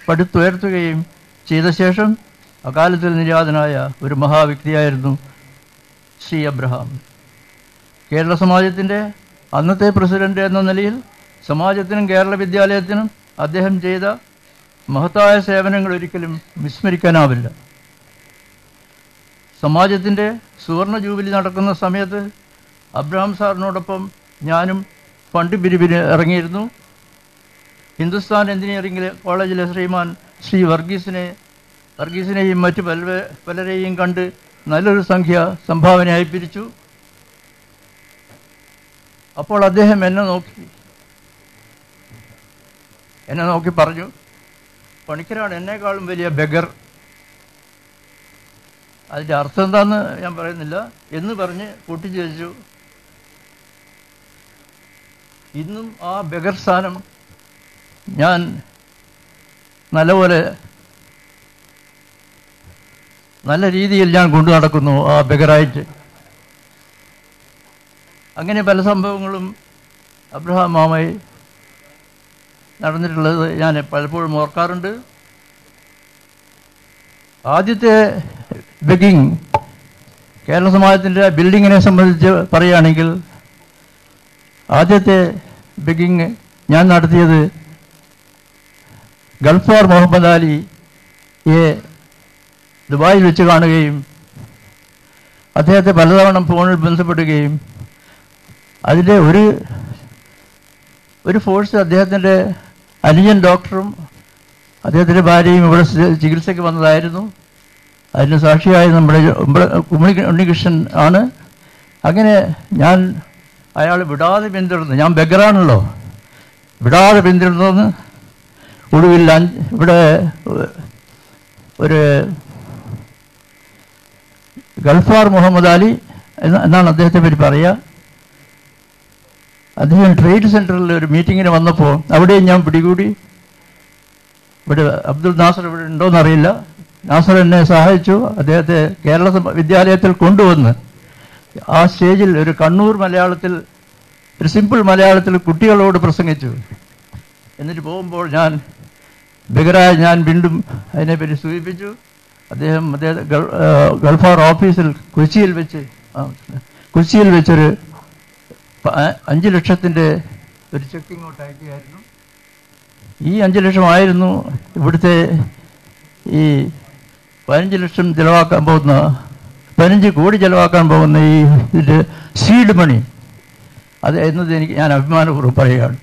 പടുത്തുയർത്തുകയും ചെയ്ത ശേഷം അകാലത്തിൽ നിര്യാതനായ ഒരു മഹാവ്യക്തിയായിരുന്നു ശ്രീ അബ്രഹാം. കേരള സമാജത്തിൻ്റെ അന്നത്തെ പ്രസിഡന്റ് എന്ന നിലയിൽ സമാജത്തിനും കേരള വിദ്യാലയത്തിനും അദ്ദേഹം ചെയ്ത മഹത്തായ സേവനങ്ങൾ ഒരിക്കലും വിസ്മരിക്കാനാവില്ല. സമാജത്തിൻ്റെ സുവർണ ജൂബിലി നടക്കുന്ന സമയത്ത് അബ്രഹാം സാറിനോടൊപ്പം ഞാനും ഫണ്ട് പിരിവിന് ഇറങ്ങിയിരുന്നു. ഹിന്ദുസ്ഥാൻ എഞ്ചിനീയറിംഗ് കോളേജിലെ ശ്രീ വർഗീസിനെയും മറ്റു പലരെയും കണ്ട് നല്ലൊരു സംഖ്യ സംഭാവനയായി പിരിച്ചു. അപ്പോൾ അദ്ദേഹം എന്നെ നോക്കി പറഞ്ഞു, പണിക്കരാണ് എന്നേക്കാളും വലിയ ബെഗർ. അതിൻ്റെ അർത്ഥം എന്താണെന്ന് ഞാൻ പറയുന്നില്ല എന്ന് പറഞ്ഞ് കൂട്ടിച്ചേച്ചു. ഇന്നും ആ ബെഗർ സ്ഥാനം ഞാൻ നല്ല രീതിയിൽ ഞാൻ കൊണ്ടു നടക്കുന്നു, ആ ബെഗറായിട്ട്. അങ്ങനെ പല സംഭവങ്ങളും അബ്രഹാം മാമായി നടന്നിട്ടുള്ളത് ഞാൻ പലപ്പോഴും ഓർക്കാറുണ്ട്. ആദ്യത്തെ ബെഗിങ് കേരള സമാജത്തിൻ്റെ ബിൽഡിങ്ങിനെ സംബന്ധിച്ച് പറയുകയാണെങ്കിൽ, ആദ്യത്തെ ബെഗിങ് ഞാൻ നടത്തിയത് ഗൾഫാർ മുഹമ്മദ് അലിയെ ദുബായിൽ വെച്ച് കാണുകയും അദ്ദേഹത്തെ പലതവണ ഫോണിൽ ബന്ധപ്പെടുകയും അതിൻ്റെ ഒരു ഫോഴ്സ് അദ്ദേഹത്തിൻ്റെ അനുജൻ ഡോക്ടറും അദ്ദേഹത്തിൻ്റെ ഭാര്യയും ഇവിടെ ചികിത്സയ്ക്ക് വന്നതായിരുന്നു. അതിന് സാക്ഷിയായ നമ്മുടെ ഉണ്ണികൃഷ്ണൻ ആണ്. അങ്ങനെ ഞാൻ അയാൾ വിടാതെ പിന്തുടർന്ന്, ഞാൻ ബെഗറാണല്ലോ, വിടാതെ പിന്തുടർന്ന് ഒടുവിൽ ഇവിടെ ഒരു ഗൾഫാർ മുഹമ്മദ് അലി എന്നാണ് അദ്ദേഹത്തെ പറ്റി പറയുക. അദ്ദേഹം ട്രേഡ് സെൻറ്ററിൽ ഒരു മീറ്റിങ്ങിന് വന്നപ്പോൾ അവിടെയും ഞാൻ പിടികൂടി. ഇവിടെ അബ്ദുൽ നാസർ ഇവിടെ ഉണ്ടോയെന്നറിയില്ല. നാസർ എന്നെ സഹായിച്ചു. അദ്ദേഹത്തെ കേരള വിദ്യാലയത്തിൽ കൊണ്ടുവന്ന് ആ സ്റ്റേജിൽ ഒരു കണ്ണൂർ മലയാളത്തിൽ, ഒരു സിമ്പിൾ മലയാളത്തിൽ കുട്ടികളോട് പ്രസംഗിച്ചു. എന്നിട്ട് പോകുമ്പോൾ ബെഗറായ ഞാൻ വീണ്ടും അതിനെപ്പറ്റി സൂചിപ്പിച്ചു. അദ്ദേഹം ഗൾഫാർ ഓഫീസിൽ കൊച്ചിയിൽ വെച്ചൊരു 5 ലക്ഷത്തിൻ്റെ ഒരു ചെക്ക് ഇങ്ങോട്ട് അയക്കുകയായിരുന്നു. ഈ 5 ലക്ഷമായിരുന്നു ഇവിടുത്തെ ഈ 15 ലക്ഷം ചിലവാക്കാൻ പോകുന്ന, 15 കോടി ചിലവാക്കാൻ പോകുന്ന ഈ ഇതിൻ്റെ സീഡ് മണി. അത് എന്നത് ഞാൻ അഭിമാനപൂർവ്വം പറയുകയാണ്.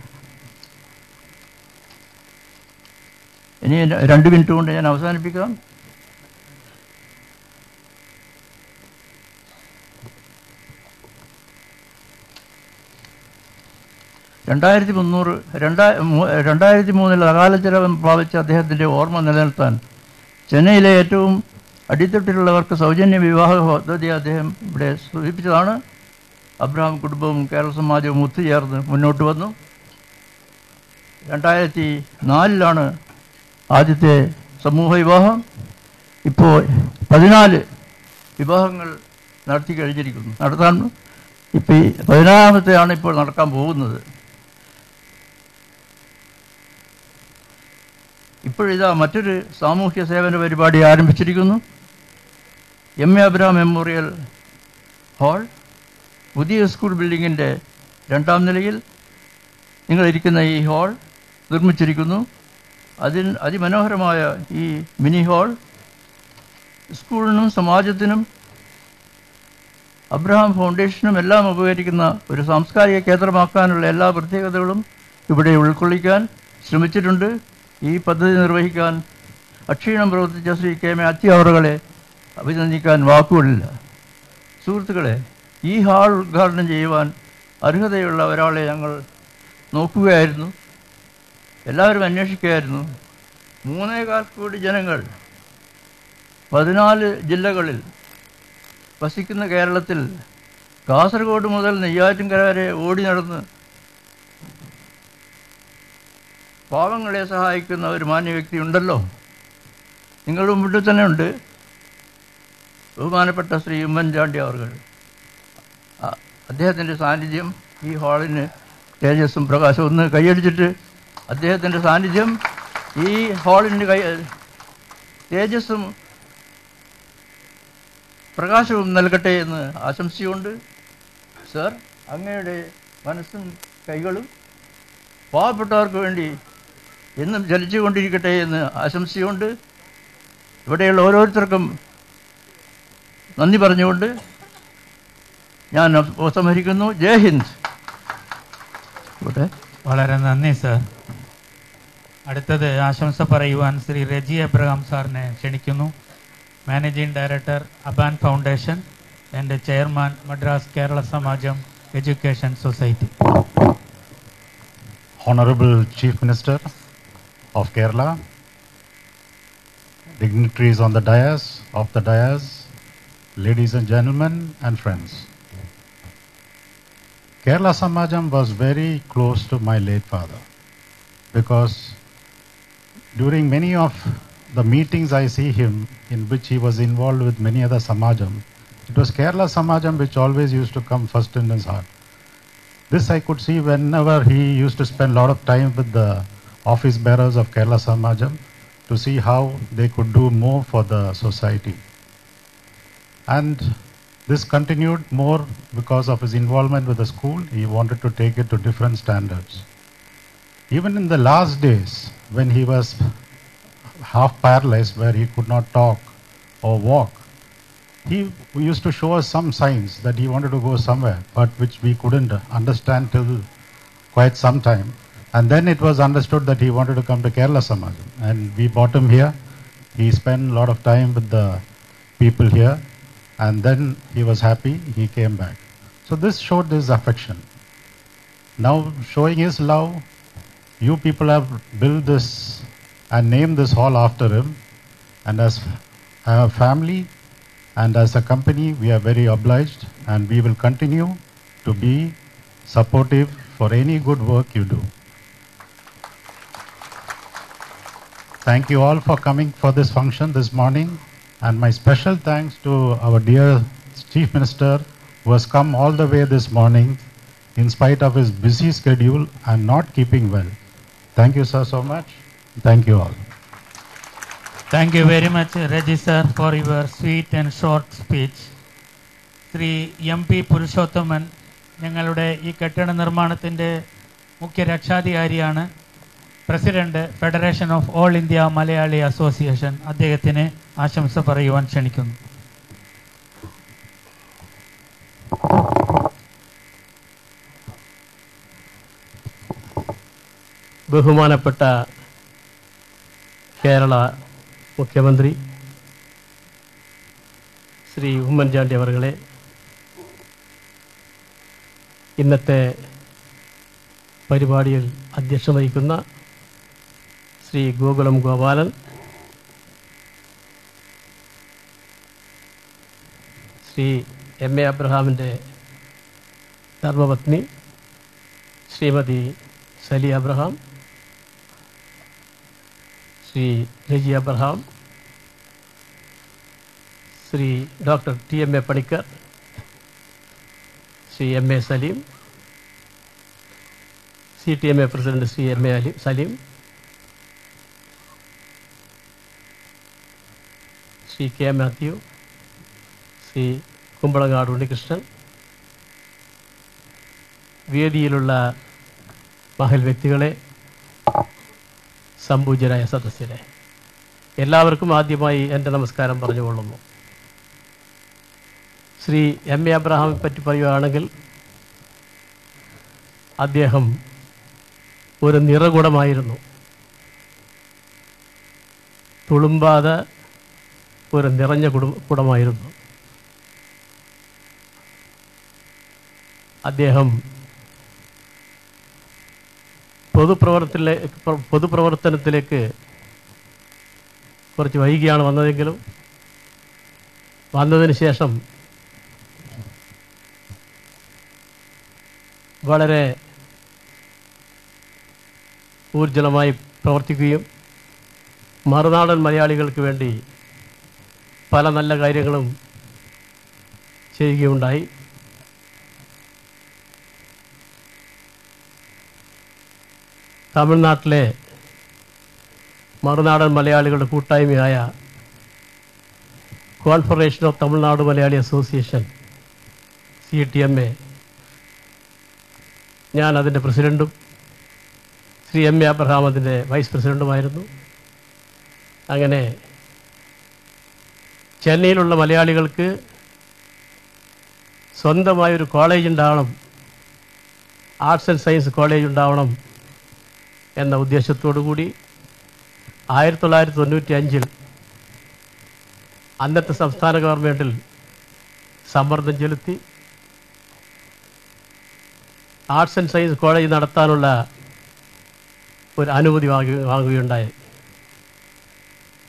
ഇനി 2 മിനിറ്റ് കൊണ്ട് ഞാൻ അവസാനിപ്പിക്കാം. രണ്ടായിരത്തി 2003 അകാല ചെലവ് പ്രാപിച്ച അദ്ദേഹത്തിൻ്റെ ഓർമ്മ നിലനിർത്താൻ ചെന്നൈയിലെ ഏറ്റവും അടിത്തട്ടിലുള്ളവർക്ക് സൗജന്യ വിവാഹ പദ്ധതി അദ്ദേഹം ഇവിടെ സൂചിപ്പിച്ചതാണ്. അബ്രഹാം കുടുംബവും കേരള സമാജവും ഒത്തുചേർന്ന് മുന്നോട്ട് വന്നു. 2004 ആദ്യത്തെ സമൂഹ വിവാഹം. ഇപ്പോൾ 14 വിവാഹങ്ങൾ നടത്തി കഴിഞ്ഞിരിക്കുന്നു. ഇപ്പോൾ 14ാമത്തെയാണ് ഇപ്പോൾ നടക്കാൻ പോകുന്നത്. ഇപ്പോഴിതാ മറ്റൊരു സാമൂഹ്യ സേവന പരിപാടി ആരംഭിച്ചിരിക്കുന്നു. എം.എ. അബ്രഹാം മെമ്മോറിയൽ ഹാൾ പുതിയ സ്കൂൾ ബിൽഡിങ്ങിൻ്റെ 2ാം നിലയിൽ നിങ്ങളിരിക്കുന്ന ഈ ഹാൾ നിർമ്മിച്ചിരിക്കുന്നു. അതിമനോഹരമായ ഈ മിനി ഹാൾ സ്കൂളിനും സമാജത്തിനും അബ്രഹാം ഫൗണ്ടേഷനും എല്ലാം ഉപകരിക്കുന്ന ഒരു സാംസ്കാരിക കേന്ദ്രമാക്കാനുള്ള എല്ലാ പ്രത്യേകതകളും ഇവിടെ ഉൾക്കൊള്ളിക്കാൻ ശ്രമിച്ചിട്ടുണ്ട്. ഈ പദ്ധതി നിർവഹിക്കാൻ അക്ഷീണം പ്രവർത്തിച്ച ശ്രീ കെ മാത്യു അവറുകളെ അഭിനന്ദിക്കാൻ വാക്കുകളില്ല. സുഹൃത്തുക്കളെ, ഈ ഹാൾ ഉദ്ഘാടനം ചെയ്യുവാൻ അർഹതയുള്ള ഒരാളെ ഞങ്ങൾ നോക്കുകയായിരുന്നു. എല്ലാവരും അന്വേഷിക്കുകയായിരുന്നു. 3.25 കോടി ജനങ്ങൾ 14 ജില്ലകളിൽ വസിക്കുന്ന കേരളത്തിൽ കാസർഗോഡ് മുതൽ നെയ്യാറ്റിൻകര വരെ ഓടി നടന്ന് പാവങ്ങളെ സഹായിക്കുന്ന ഒരു മാന്യ വ്യക്തി ഉണ്ടല്ലോ. നിങ്ങളുടെ മുമ്പിൽ തന്നെ ഉണ്ട് ബഹുമാനപ്പെട്ട ശ്രീ ഉമ്മൻചാണ്ടി അവർകൾ. അദ്ദേഹത്തിൻ്റെ സാന്നിധ്യം ഈ ഹാളിന് തേജസ്സും പ്രകാശവും. ഒന്ന് കൈയടിച്ചിട്ട് അദ്ദേഹത്തിൻ്റെ സാന്നിധ്യം ഈ ഹാളിന് തേജസ്സും പ്രകാശവും നൽകട്ടെ എന്ന് ആശംസിച്ചുകൊണ്ട്, സർ, അങ്ങയുടെ മനസ്സും കൈകളും പാവപ്പെട്ടവർക്ക് വേണ്ടി എന്നും ചലിച്ചുകൊണ്ടിരിക്കട്ടെ എന്ന് ആശംസിച്ചുകൊണ്ട്, ഇവിടെയുള്ള ഓരോരുത്തർക്കും നന്ദി പറഞ്ഞുകൊണ്ട് ഞാൻ ഉപസംഹരിക്കുന്നു. ജയ് ഹിന്ദ്. വളരെ നന്ദി സർ. അടുത്തത് ആശംസ പറയുവാൻ ശ്രീ റെജി എബ്രഹാം സാറിനെ ക്ഷണിക്കുന്നു. Managing director Aban foundation and chairman Madras Kerala Samajam education society. Honorable Chief Minister of Kerala, dignitaries on the dais, ladies and gentlemen and friends. Kerala Samajam was very close to my late father because during many of the meetings I see him in which he was involved with many other Samajam, it was Kerala Samajam which always used to come first in his heart. This I could see whenever he used to spend a lot of time with the office bearers of Kerala Samajam to see how they could do more for the society. And this continued more because of his involvement with the school. He wanted to take it to different standards. Even in the last days, when he was half paralyzed, where he could not talk or walk, he used to show us some signs that he wanted to go somewhere, but which we couldn't understand till quite some time. And then it was understood that he wanted to come to Kerala Samajam. And we brought him here. He spent a lot of time with the people here. And then he was happy, he came back. So this showed his affection. Now showing his love, you people have built this and named this hall after him. And as a family and as a company, we are very obliged and we will continue to be supportive for any good work you do. Thank you all for coming for this function this morning. And my special thanks to our dear Chief Minister who has come all the way this morning in spite of his busy schedule and not keeping well. Thank you, sir, so much. Thank you all. Thank you very much, Reggie sir, for your sweet and short speech. Shri MP Purushothaman ഞങ്ങളുടെ ഈ കെട്ടിട നിർമ്മാണത്തിൻ്റെ മുഖ്യ രക്ഷാധികാരിയാണ്. President federation of all India Malayali association. അദ്ദേഹത്തിന് ആശംസ പറയുവാൻ ക്ഷണിക്കുന്നു. ബഹുമാനപ്പെട്ട കേരള മുഖ്യമന്ത്രി ശ്രീ ഉമ്മൻചാണ്ടി അവർകളെ, ഇന്നത്തെ പരിപാടിയിൽ അധ്യക്ഷത വഹിക്കുന്ന ശ്രീ ഗോകുലം ഗോപാലൻ, ശ്രീ MA അബ്രഹാമിൻ്റെ ധർമ്മപത്നി Shrimati Sali Abraham, Shri Reji Abraham, Shri doctor TMA Panicker, Shri MA Saleem, CTMA president Shri MA Saleem, Shri K Mathew, Shri Kumbalangad Unnikrishnan, വേദിയിലുള്ള മഹൽ വ്യക്തികളെ, സംപൂജ്യരായ സദസ്യരെ, എല്ലാവർക്കും ആദ്യമായി എൻ്റെ നമസ്കാരം പറഞ്ഞുകൊള്ളുന്നു. ശ്രീ MA അബ്രഹാമിനെ പറ്റി പറയുകയാണെങ്കിൽ അദ്ദേഹം ഒരു നിറകുടമായിരുന്നു. തുളുമ്പാതെ ഒരു നിറഞ്ഞ കുടമായിരുന്നു. അദ്ദേഹം പൊതുപ്രവർത്തനത്തിലേക്ക് കുറച്ച് വൈകിയാണ് വന്നതെങ്കിലും വന്നതിന് ശേഷം വളരെ ഊർജ്ജലമായി പ്രവർത്തിക്കുകയും മറുനാടൻ മലയാളികൾക്ക് വേണ്ടി പല നല്ല കാര്യങ്ങളും ചെയ്യുകയുണ്ടായി. തമിഴ്നാട്ടിലെ മറുനാടൻ മലയാളികളുടെ കൂട്ടായ്മയായ confederation of Tamil Nadu Malayali association CTMA, ഞാൻ അതിൻ്റെ പ്രസിഡൻറ്റും ശ്രീ M. A. അബ്രഹാം അതിൻ്റെ വൈസ് പ്രസിഡൻറ്റുമായിരുന്നു. അങ്ങനെ ചെന്നൈയിലുള്ള മലയാളികൾക്ക് സ്വന്തമായൊരു കോളേജ് ഉണ്ടാവണം, ആർട്സ് ആൻഡ് സയൻസ് കോളേജ് ഉണ്ടാവണം എന്ന ഉദ്ദേശത്തോടു കൂടി 1995 അന്നത്തെ സംസ്ഥാന ഗവൺമെൻറ്റിൽ സമ്മർദ്ദം ചെലുത്തി ആർട്സ് ആൻഡ് സയൻസ് കോളേജ് നടത്താനുള്ള ഒരു അനുമതി വാങ്ങുകയുണ്ടായി.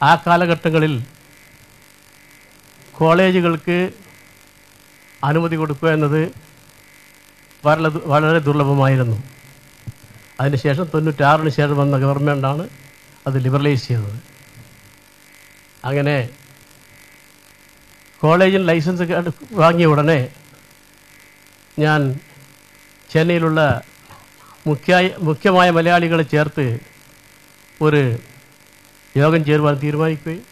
ആ കാലഘട്ടങ്ങളിൽ കോളേജുകൾക്ക് അനുമതി കൊടുക്കുക എന്നത് വളരെ ദുർലഭമായിരുന്നു. അതിനുശേഷം 96 ശേഷം വന്ന ഗവൺമെൻറ്റാണ് അത് ലിബറലൈസ് ചെയ്തത്. അങ്ങനെ കോളേജിൽ ലൈസൻസ് വാങ്ങിയ ഉടനെ ഞാൻ ചെന്നൈയിലുള്ള മുഖ്യമായ മലയാളികളെ ചേർത്ത് ഒരു യോഗം ചേരുവാൻ തീരുമാനിക്കുകയും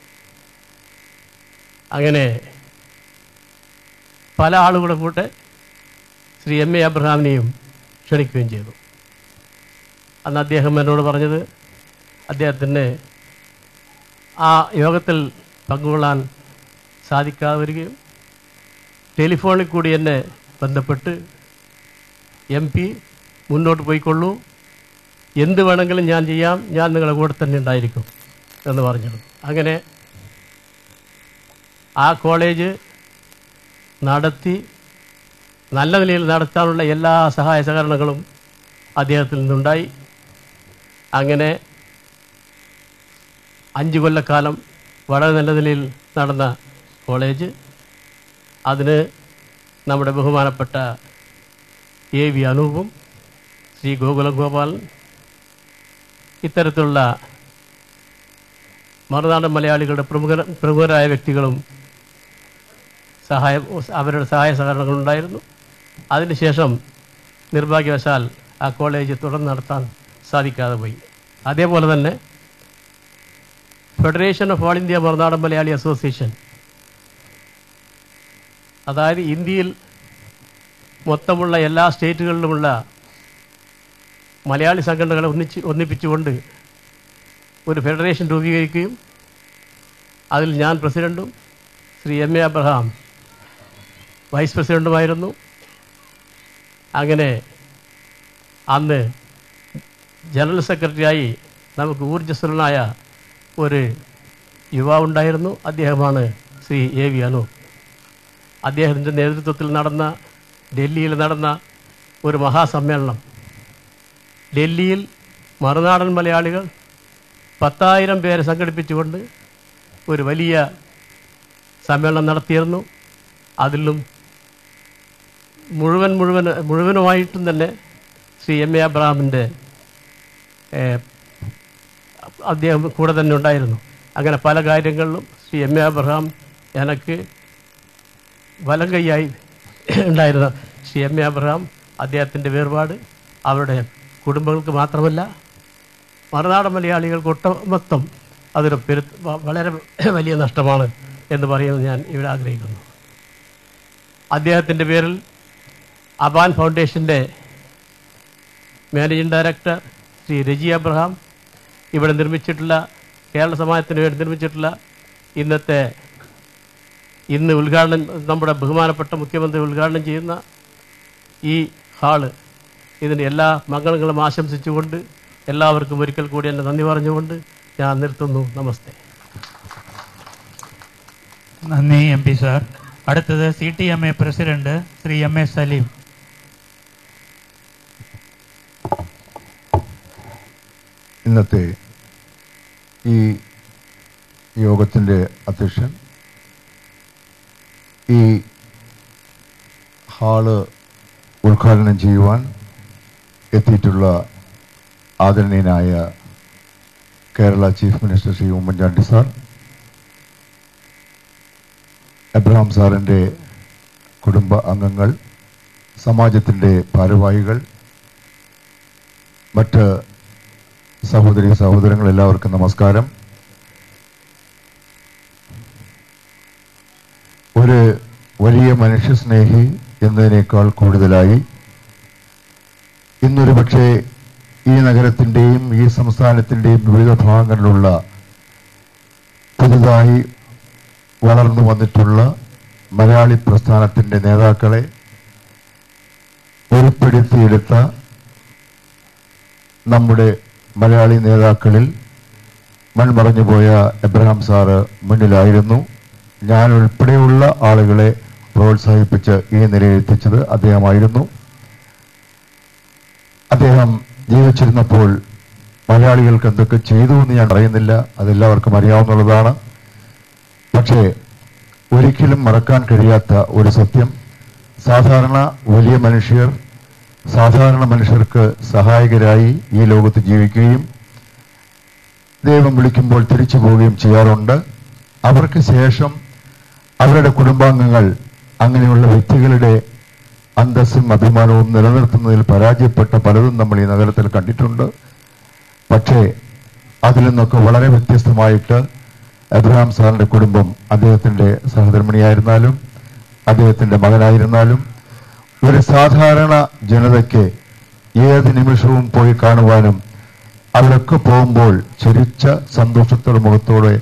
അങ്ങനെ പല ആളുകളുടെ കൂടെ ശ്രീ M. A. അബ്രഹാമിനെയും ക്ഷണിക്കുകയും ചെയ്തു. അന്ന് അദ്ദേഹം എന്നോട് പറഞ്ഞത് അദ്ദേഹത്തിന് ആ യോഗത്തിൽ പങ്കുകൊള്ളാൻ സാധിക്കാതെ വരികയും ടെലിഫോണിൽ കൂടി എന്നെ ബന്ധപ്പെട്ട് MP മുന്നോട്ട് പോയിക്കൊള്ളൂ, എന്ത് വേണമെങ്കിലും ഞാൻ ചെയ്യാം, ഞാൻ നിങ്ങളുടെ കൂടെ തന്നെ ഉണ്ടായിരിക്കും എന്ന് പറഞ്ഞു. അങ്ങനെ ആ കോളേജ് നടത്തി നല്ല നിലയിൽ നടത്താനുള്ള എല്ലാ സഹായ സഹകരണങ്ങളും അദ്ദേഹത്തിൽ നിന്നുണ്ടായി. അങ്ങനെ 5 കൊല്ലക്കാലം വളരെ നല്ല നിലയിൽ നടന്ന കോളേജ്, അതിന് നമ്മുടെ ബഹുമാനപ്പെട്ട AV അനൂപും ശ്രീ ഗോകുലം ഗോപാലൻ ഇത്തരത്തിലുള്ള മറുനാടൻ മലയാളികളുടെ പ്രമുഖരായ വ്യക്തികളും അവരുടെ സഹായ സഹകരണങ്ങളുണ്ടായിരുന്നു. അതിനുശേഷം നിർഭാഗ്യവശാൽ ആ കോളേജ് തുടർന്ന് നടത്താൻ സാധിക്കാതെ പോയി. അതേപോലെ തന്നെ federation of all India Marunadan Malayali association, അതായത് ഇന്ത്യയിൽ മൊത്തമുള്ള എല്ലാ സ്റ്റേറ്റുകളിലുമുള്ള മലയാളി സംഘടനകളെ ഒന്നിപ്പിച്ചുകൊണ്ട് ഒരു ഫെഡറേഷൻ രൂപീകരിക്കുകയും അതിൽ ഞാൻ പ്രസിഡൻറ്റും Shri M. A. Abraham vice പ്രസിഡൻറ്റുമായിരുന്നു. അങ്ങനെ അന്ന് ജനറൽ സെക്രട്ടറിയായി നമുക്ക് ഊർജ്ജസ്വലനായ ഒരു യുവാവുണ്ടായിരുന്നു. അദ്ദേഹമാണ് ശ്രീ AV അനൂപ്. അദ്ദേഹത്തിൻ്റെ നേതൃത്വത്തിൽ ഡൽഹിയിൽ നടന്ന ഒരു മഹാസമ്മേളനം, ഡൽഹിയിൽ മറുനാടൻ മലയാളികൾ 10,000 പേരെ സംഘടിപ്പിച്ചുകൊണ്ട് ഒരു വലിയ സമ്മേളനം നടത്തിയിരുന്നു. അതിലും മുഴുവനുമായിട്ടും തന്നെ ശ്രീ M. A. അബ്രഹാമിൻ്റെ അദ്ദേഹം കൂടെ തന്നെ ഉണ്ടായിരുന്നു. അങ്ങനെ പല കാര്യങ്ങളിലും ശ്രീ M. A. അബ്രഹാം എനിക്ക് വലം കൈയായി ഉണ്ടായിരുന്ന ശ്രീ M. A. അബ്രഹാം, അദ്ദേഹത്തിൻ്റെ വേർപാട് അവരുടെ കുടുംബങ്ങൾക്ക് മാത്രമല്ല മറുനാടൻ മലയാളികൾക്ക് ഒട്ടമൊത്തം അതൊരു വളരെ വലിയ നഷ്ടമാണ് എന്ന് പറയുന്നത് ഞാൻ ഇവിടെ ആഗ്രഹിക്കുന്നു. അദ്ദേഹത്തിൻ്റെ പേരിൽ Aban ഫൗണ്ടേഷൻ്റെ managing director Shri Reji Abraham ഇവിടെ കേരള സമാജത്തിന് വേണ്ടി നിർമ്മിച്ചിട്ടുള്ള ഇന്ന് ഉദ്ഘാടനം നമ്മുടെ ബഹുമാനപ്പെട്ട മുഖ്യമന്ത്രി ഉദ്ഘാടനം ചെയ്യുന്ന ഈ ഹാള്, ഇതിൻ്റെ എല്ലാ മംഗളങ്ങളും ആശംസിച്ചുകൊണ്ട് എല്ലാവർക്കും ഒരിക്കൽ കൂടി എൻ്റെ നന്ദി പറഞ്ഞുകൊണ്ട് ഞാൻ നിർത്തുന്നു. നമസ്തേ. നന്ദി MP സാർ. അടുത്തത് CTMA president Shri MA Saleem. ഇന്നത്തെ ഈ യോഗത്തിൻ്റെ അധ്യക്ഷൻ, ഈ ഹാള് ഉദ്ഘാടനം ചെയ്യുവാൻ എത്തിയിട്ടുള്ള ആദരണീയനായ Kerala chief minister Shri Oommen Chandy sir, Abraham സാറിൻ്റെ കുടുംബ അംഗങ്ങൾ, സമാജത്തിൻ്റെ ഭാരവാഹികൾ, മറ്റ് സഹോദരി സഹോദരങ്ങൾ, എല്ലാവർക്കും നമസ്കാരം. ഒരു വലിയ മനുഷ്യസ്നേഹി എന്നതിനേക്കാൾ കൂടുതലായി ഇന്നൊരു പക്ഷേ ഈ നഗരത്തിൻ്റെയും ഈ സംസ്ഥാനത്തിൻ്റെയും വിവിധ ഭാഗങ്ങളിലുള്ള പുതുതായി വളർന്നു വന്നിട്ടുള്ള മലയാളി പ്രസ്ഥാനത്തിൻ്റെ നേതാക്കളെ ഉൾപ്പെടുത്തിയെടുത്ത നമ്മുടെ മലയാളി നേതാക്കളിൽ മൺമറഞ്ഞുപോയ എബ്രഹാം സാറ് മുന്നിലായിരുന്നു. ഞാൻ ഉൾപ്പെടെയുള്ള ആളുകളെ പ്രോത്സാഹിപ്പിച്ച് ഈ നിലയിലെത്തിച്ചത് അദ്ദേഹമായിരുന്നു. അദ്ദേഹം ജീവിച്ചിരുന്നപ്പോൾ മലയാളികൾക്ക് എന്തൊക്കെ ചെയ്തു എന്ന് ഞാൻ പറയുന്നില്ല, അതെല്ലാവർക്കും അറിയാവുന്നതാണ്. പക്ഷേ ഒരിക്കലും മറക്കാൻ കഴിയാത്ത ഒരു സത്യം, സാധാരണ വലിയ മനുഷ്യർ സാധാരണ മനുഷ്യർക്ക് സഹായകരായി ഈ ലോകത്ത് ജീവിക്കുകയും ദൈവം വിളിക്കുമ്പോൾ തിരിച്ചു പോവുകയും ചെയ്യാറുണ്ട്. അവർക്ക് ശേഷം അവരുടെ കുടുംബാംഗങ്ങൾ അങ്ങനെയുള്ള വ്യക്തികളുടെ അന്തസ്സും അഭിമാനവും നിലനിർത്തുന്നതിൽ പരാജയപ്പെട്ട പലതും നമ്മൾ ഈ നഗരത്തിൽ കണ്ടിട്ടുണ്ട്. പക്ഷേ അതിൽ നിന്നൊക്കെ വളരെ വ്യത്യസ്തമായിട്ട് എബ്രഹാം സാറിന്റെ കുടുംബം, അദ്ദേഹത്തിന്റെ സഹധർമ്മിണിയായിരുന്നാലും അദ്ദേഹത്തിന്റെ മകനായിരുന്നാലും, ഒരു സാധാരണ ജനതയ്ക്ക് ഏത് നിമിഷവും പോയി കാണുവാനും അവരൊക്കെ പോകുമ്പോൾ ചിരിച്ച സന്തോഷത്തോടെ മുഖത്തോടെ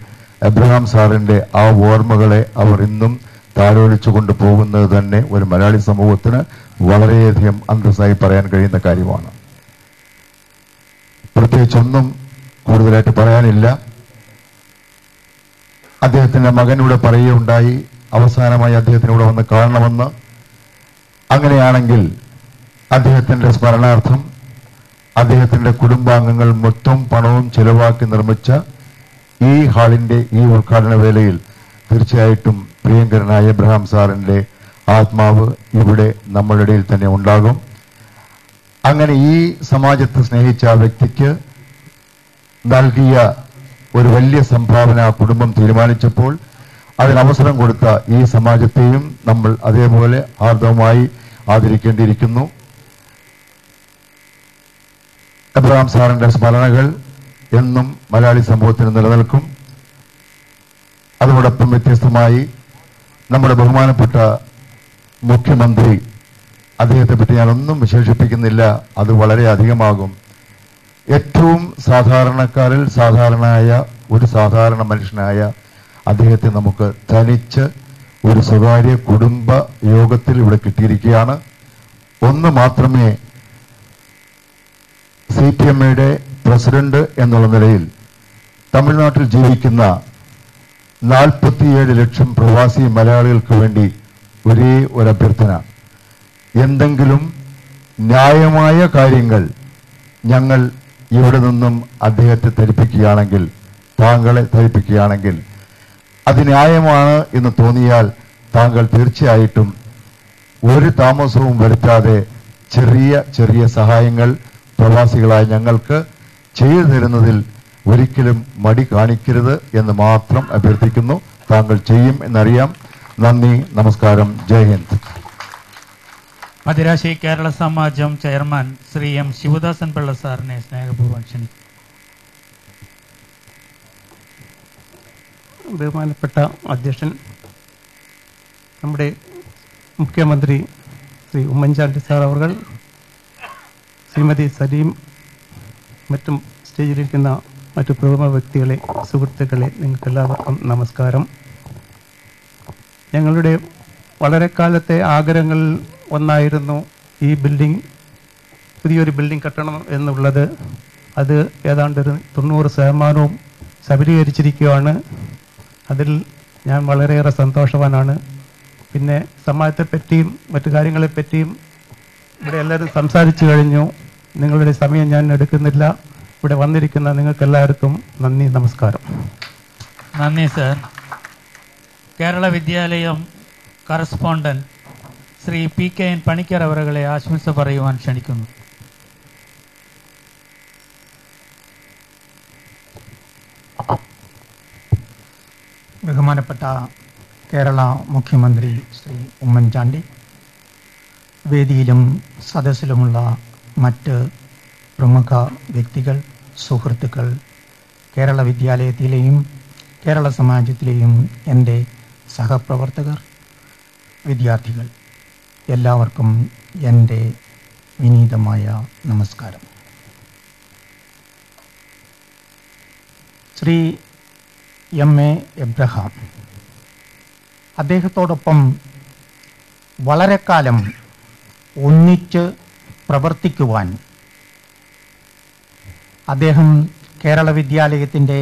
എബ്രഹാം സാറിന്റെ ആ ഓർമ്മകളെ അവർ ഇന്നും താലോലിച്ചു കൊണ്ടുപോകുന്നത് തന്നെ ഒരു മലയാളി സമൂഹത്തിന് വളരെയധികം അന്തസ്സായി പറയാൻ കഴിയുന്ന കാര്യമാണ്. പ്രത്യേകിച്ചൊന്നും കൂടുതലായിട്ട് പറയാനില്ല. അദ്ദേഹത്തിന്റെ മകനൂടെ പറയുകയുണ്ടായി, അവസാനമായി അദ്ദേഹത്തിനൂടെ വന്ന് കാണണമെന്ന്. അങ്ങനെയാണെങ്കിൽ അദ്ദേഹത്തിന്റെ സ്മരണാർത്ഥം അദ്ദേഹത്തിന്റെ കുടുംബാംഗങ്ങൾ മൊത്തം പണവും ചെലവാക്കി നിർമ്മിച്ച ഈ ഹാളിന്റെ ഈ ഉദ്ഘാടന വേളയിൽ തീർച്ചയായിട്ടും പ്രിയങ്കരനായ എബ്രഹാം സാറിന്റെ ആത്മാവ് ഇവിടെ നമ്മളുടെ ഇടയിൽ തന്നെ ഉണ്ടാകും. അങ്ങനെ ഈ സമാജത്തെ സ്നേഹിച്ച ആ വ്യക്തിക്ക് നൽകിയ ഒരു വലിയ സംഭാവന ആ കുടുംബം തീരുമാനിച്ചപ്പോൾ അതിനവസരം കൊടുത്ത ഈ സമാജത്തെയും നമ്മൾ അതേപോലെ ആർദ്രമായി ആദരിക്കേണ്ടിയിരിക്കുന്നു. എബ്രഹാം സാറിന്റെ സ്മരണകൾ എന്നും മലയാളി സമൂഹത്തിന് നിലനിൽക്കും. അതോടൊപ്പം വ്യത്യസ്തമായി നമ്മുടെ ബഹുമാനപ്പെട്ട മുഖ്യമന്ത്രി, അദ്ദേഹത്തെ പറ്റി ഞാനൊന്നും വിശേഷിപ്പിക്കുന്നില്ല, അത് വളരെ അധികമാകും. ഏറ്റവും സാധാരണക്കാരിൽ സാധാരണയായ ഒരു സാധാരണ മനുഷ്യനായ അദ്ദേഹത്തെ നമുക്ക് തനിച്ച് ഒരു സ്വകാര്യ കുടുംബ യോഗത്തിൽ ഇവിടെ കിട്ടിയിരിക്കുകയാണ്. ഒന്ന് മാത്രമേ CPMയുടെ പ്രസിഡന്റ് എന്നുള്ള നിലയിൽ തമിഴ്നാട്ടിൽ ജീവിക്കുന്ന 47 ലക്ഷം പ്രവാസി മലയാളികൾക്ക് വേണ്ടി ഒരേ ഒരു അഭ്യർത്ഥന, എന്തെങ്കിലും ന്യായമായ കാര്യങ്ങൾ ഞങ്ങൾ ഇവിടെ നിന്നും അദ്ദേഹത്തെ ധരിപ്പിക്കുകയാണെങ്കിൽ, താങ്കളെ ധരിപ്പിക്കുകയാണെങ്കിൽ, അത് ന്യായമാണ് എന്ന് തോന്നിയാൽ താങ്കൾ തീർച്ചയായിട്ടും ഒരു താമസവും വരുത്താതെ ചെറിയ ചെറിയ സഹായങ്ങൾ പ്രവാസികളായ ഞങ്ങൾക്ക് ചെയ്തു തരുന്നതിൽ ഒരിക്കലും മടി കാണിക്കരുത് എന്ന് മാത്രം അഭ്യർത്ഥിക്കുന്നു. താങ്കൾ ചെയ്യും എന്നറിയാം. നന്ദി, നമസ്കാരം, ജയ് ഹിന്ദ്. മദിരാശി കേരള സമാജം ചെയർമാൻ ശ്രീ M ശിവദാസൻ പിള്ള സാറിനെ സ്നേഹപൂർവ്വം ക്ഷണിക്കും. ബഹുമാനപ്പെട്ട അധ്യക്ഷൻ, നമ്മുടെ മുഖ്യമന്ത്രി ശ്രീ ഉമ്മൻചാണ്ടി സാർ അവർ, ശ്രീമതി സലീം, മറ്റും സ്റ്റേജിലിരിക്കുന്ന മറ്റു പ്രമുഖ വ്യക്തികളെ, സുഹൃത്തുക്കളെ, നിങ്ങൾക്കെല്ലാവർക്കും നമസ്കാരം. ഞങ്ങളുടെ വളരെ കാലത്തെ ആഗ്രഹങ്ങളിൽ ഒന്നായിരുന്നു ഈ ബിൽഡിംഗ്, പുതിയൊരു ബിൽഡിംഗ് കെട്ടണം എന്നുള്ളത്. അത് ഏതാണ്ട് ഒരു 90% സബലീകരിച്ചിരിക്കുകയാണ്. അതിൽ ഞാൻ വളരെയേറെ സന്തോഷവാനാണ്. പിന്നെ സമാജത്തെപ്പറ്റിയും മറ്റു കാര്യങ്ങളെപ്പറ്റിയും ഇവിടെ എല്ലാവരും സംസാരിച്ചു കഴിഞ്ഞു. നിങ്ങളുടെ സമയം ഞാൻ എടുക്കുന്നില്ല. ഇവിടെ വന്നിരിക്കുന്ന നിങ്ങൾക്കെല്ലാവർക്കും നന്ദി, നമസ്കാരം. നന്ദി സർ. കേരള വിദ്യാലയം കറസ്പോണ്ടന്റ് ശ്രീ PKN പണിക്കർ അവരുകളെ ആശംസ പറയുവാൻ ക്ഷണിക്കുന്നു. ബഹുമാനപ്പെട്ട കേരള മുഖ്യമന്ത്രി ശ്രീ ഉമ്മൻചാണ്ടി, വേദിയിലും സദസ്സിലുമുള്ള മറ്റ് പ്രമുഖ വ്യക്തികൾ, സുഹൃത്തുക്കൾ, കേരള വിദ്യാലയത്തിലെയും കേരള സമാജത്തിലെയും എൻ്റെ സഹപ്രവർത്തകർ, വിദ്യാർത്ഥികൾ, എല്ലാവർക്കും എൻ്റെ വിനീതമായ നമസ്കാരം. ശ്രീ MA എബ്രഹാം, അദ്ദേഹത്തോടൊപ്പം വളരെ കാലം ഒന്നിച്ച് പ്രവർത്തിക്കുവാൻ, അദ്ദേഹം കേരള വിദ്യാലയത്തിൻ്റെ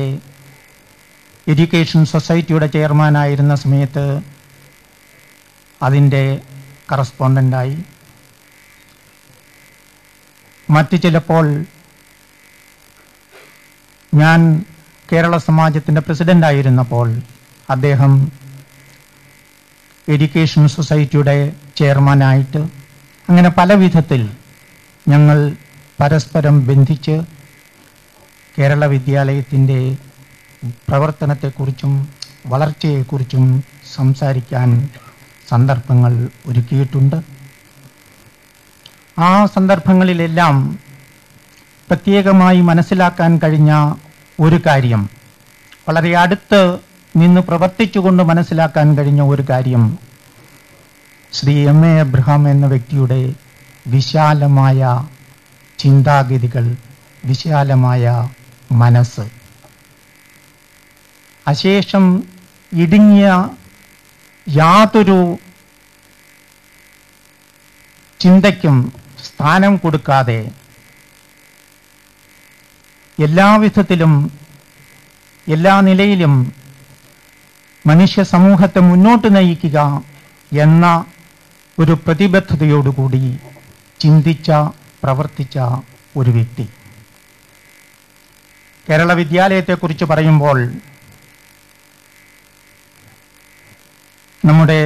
എഡ്യൂക്കേഷൻ സൊസൈറ്റിയുടെ ചെയർമാനായിരുന്ന സമയത്ത് അതിൻ്റെ കറസ്പോണ്ടൻ്റായി, മറ്റ് ചിലപ്പോൾ ഞാൻ കേരള സമാജത്തിൻ്റെ പ്രസിഡൻ്റായിരുന്നപ്പോൾ അദ്ദേഹം എഡ്യൂക്കേഷൻ സൊസൈറ്റിയുടെ ചെയർമാനായിട്ട്, അങ്ങനെ പല വിധത്തിൽ ഞങ്ങൾ പരസ്പരം ബന്ധിച്ച് കേരള വിദ്യാലയത്തിൻ്റെ പ്രവർത്തനത്തെക്കുറിച്ചും വളർച്ചയെക്കുറിച്ചും സംസാരിക്കാൻ സന്ദർഭങ്ങൾ ഒരുക്കിയിട്ടുണ്ട്. ആ സന്ദർഭങ്ങളിലെല്ലാം പ്രത്യേകമായി മനസ്സിലാക്കാൻ കഴിഞ്ഞ ഒരു കാര്യം, വളരെ അടുത്ത് നിന്ന് പ്രവർത്തിച്ചുകൊണ്ട് മനസ്സിലാക്കാൻ കഴിഞ്ഞ ഒരു കാര്യം, ശ്രീ MA എബ്രഹാം എന്ന വ്യക്തിയുടെ വിശാലമായ ചിന്താഗതികൾ, വിശാലമായ മനസ്സ്, അശേഷം ഇടുങ്ങിയ യാതൊരു ചിന്തയ്ക്കും സ്ഥാനം കൊടുക്കാതെ എല്ലാവിധത്തിലും എല്ലാ നിലയിലും മനുഷ്യ സമൂഹത്തെ മുന്നോട്ട് നയിക്കുക എന്ന ഒരു പ്രതിബദ്ധതയോടുകൂടി ചിന്തിച്ച, പ്രവർത്തിച്ച ഒരു വ്യക്തി. കേരള വിദ്യാലയത്തെക്കുറിച്ച് പറയുമ്പോൾ നമ്മുടെ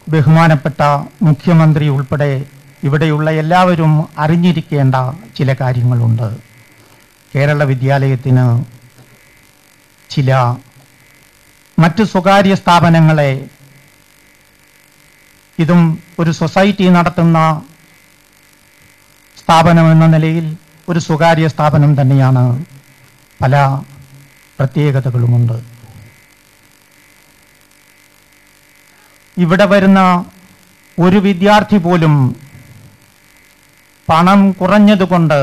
ബഹുമാനപ്പെട്ട മുഖ്യമന്ത്രി ഉൾപ്പെടെ ഇവിടെയുള്ള എല്ലാവരും അറിഞ്ഞിരിക്കേണ്ട ചില കാര്യങ്ങളുണ്ട്. കേരള വിദ്യാലയത്തിന് ചില മറ്റ് സ്വകാര്യ സ്ഥാപനങ്ങളെ, ഇതും ഒരു സൊസൈറ്റി നടത്തുന്ന സ്ഥാപനം എന്ന നിലയിൽ ഒരു സ്വകാര്യ സ്ഥാപനം തന്നെയാണ്, പല പ്രത്യേകതകളുമുണ്ട്. ഇവിടെ വരുന്ന ഒരു വിദ്യാർത്ഥി പോലും പണം കുറഞ്ഞതുകൊണ്ട്,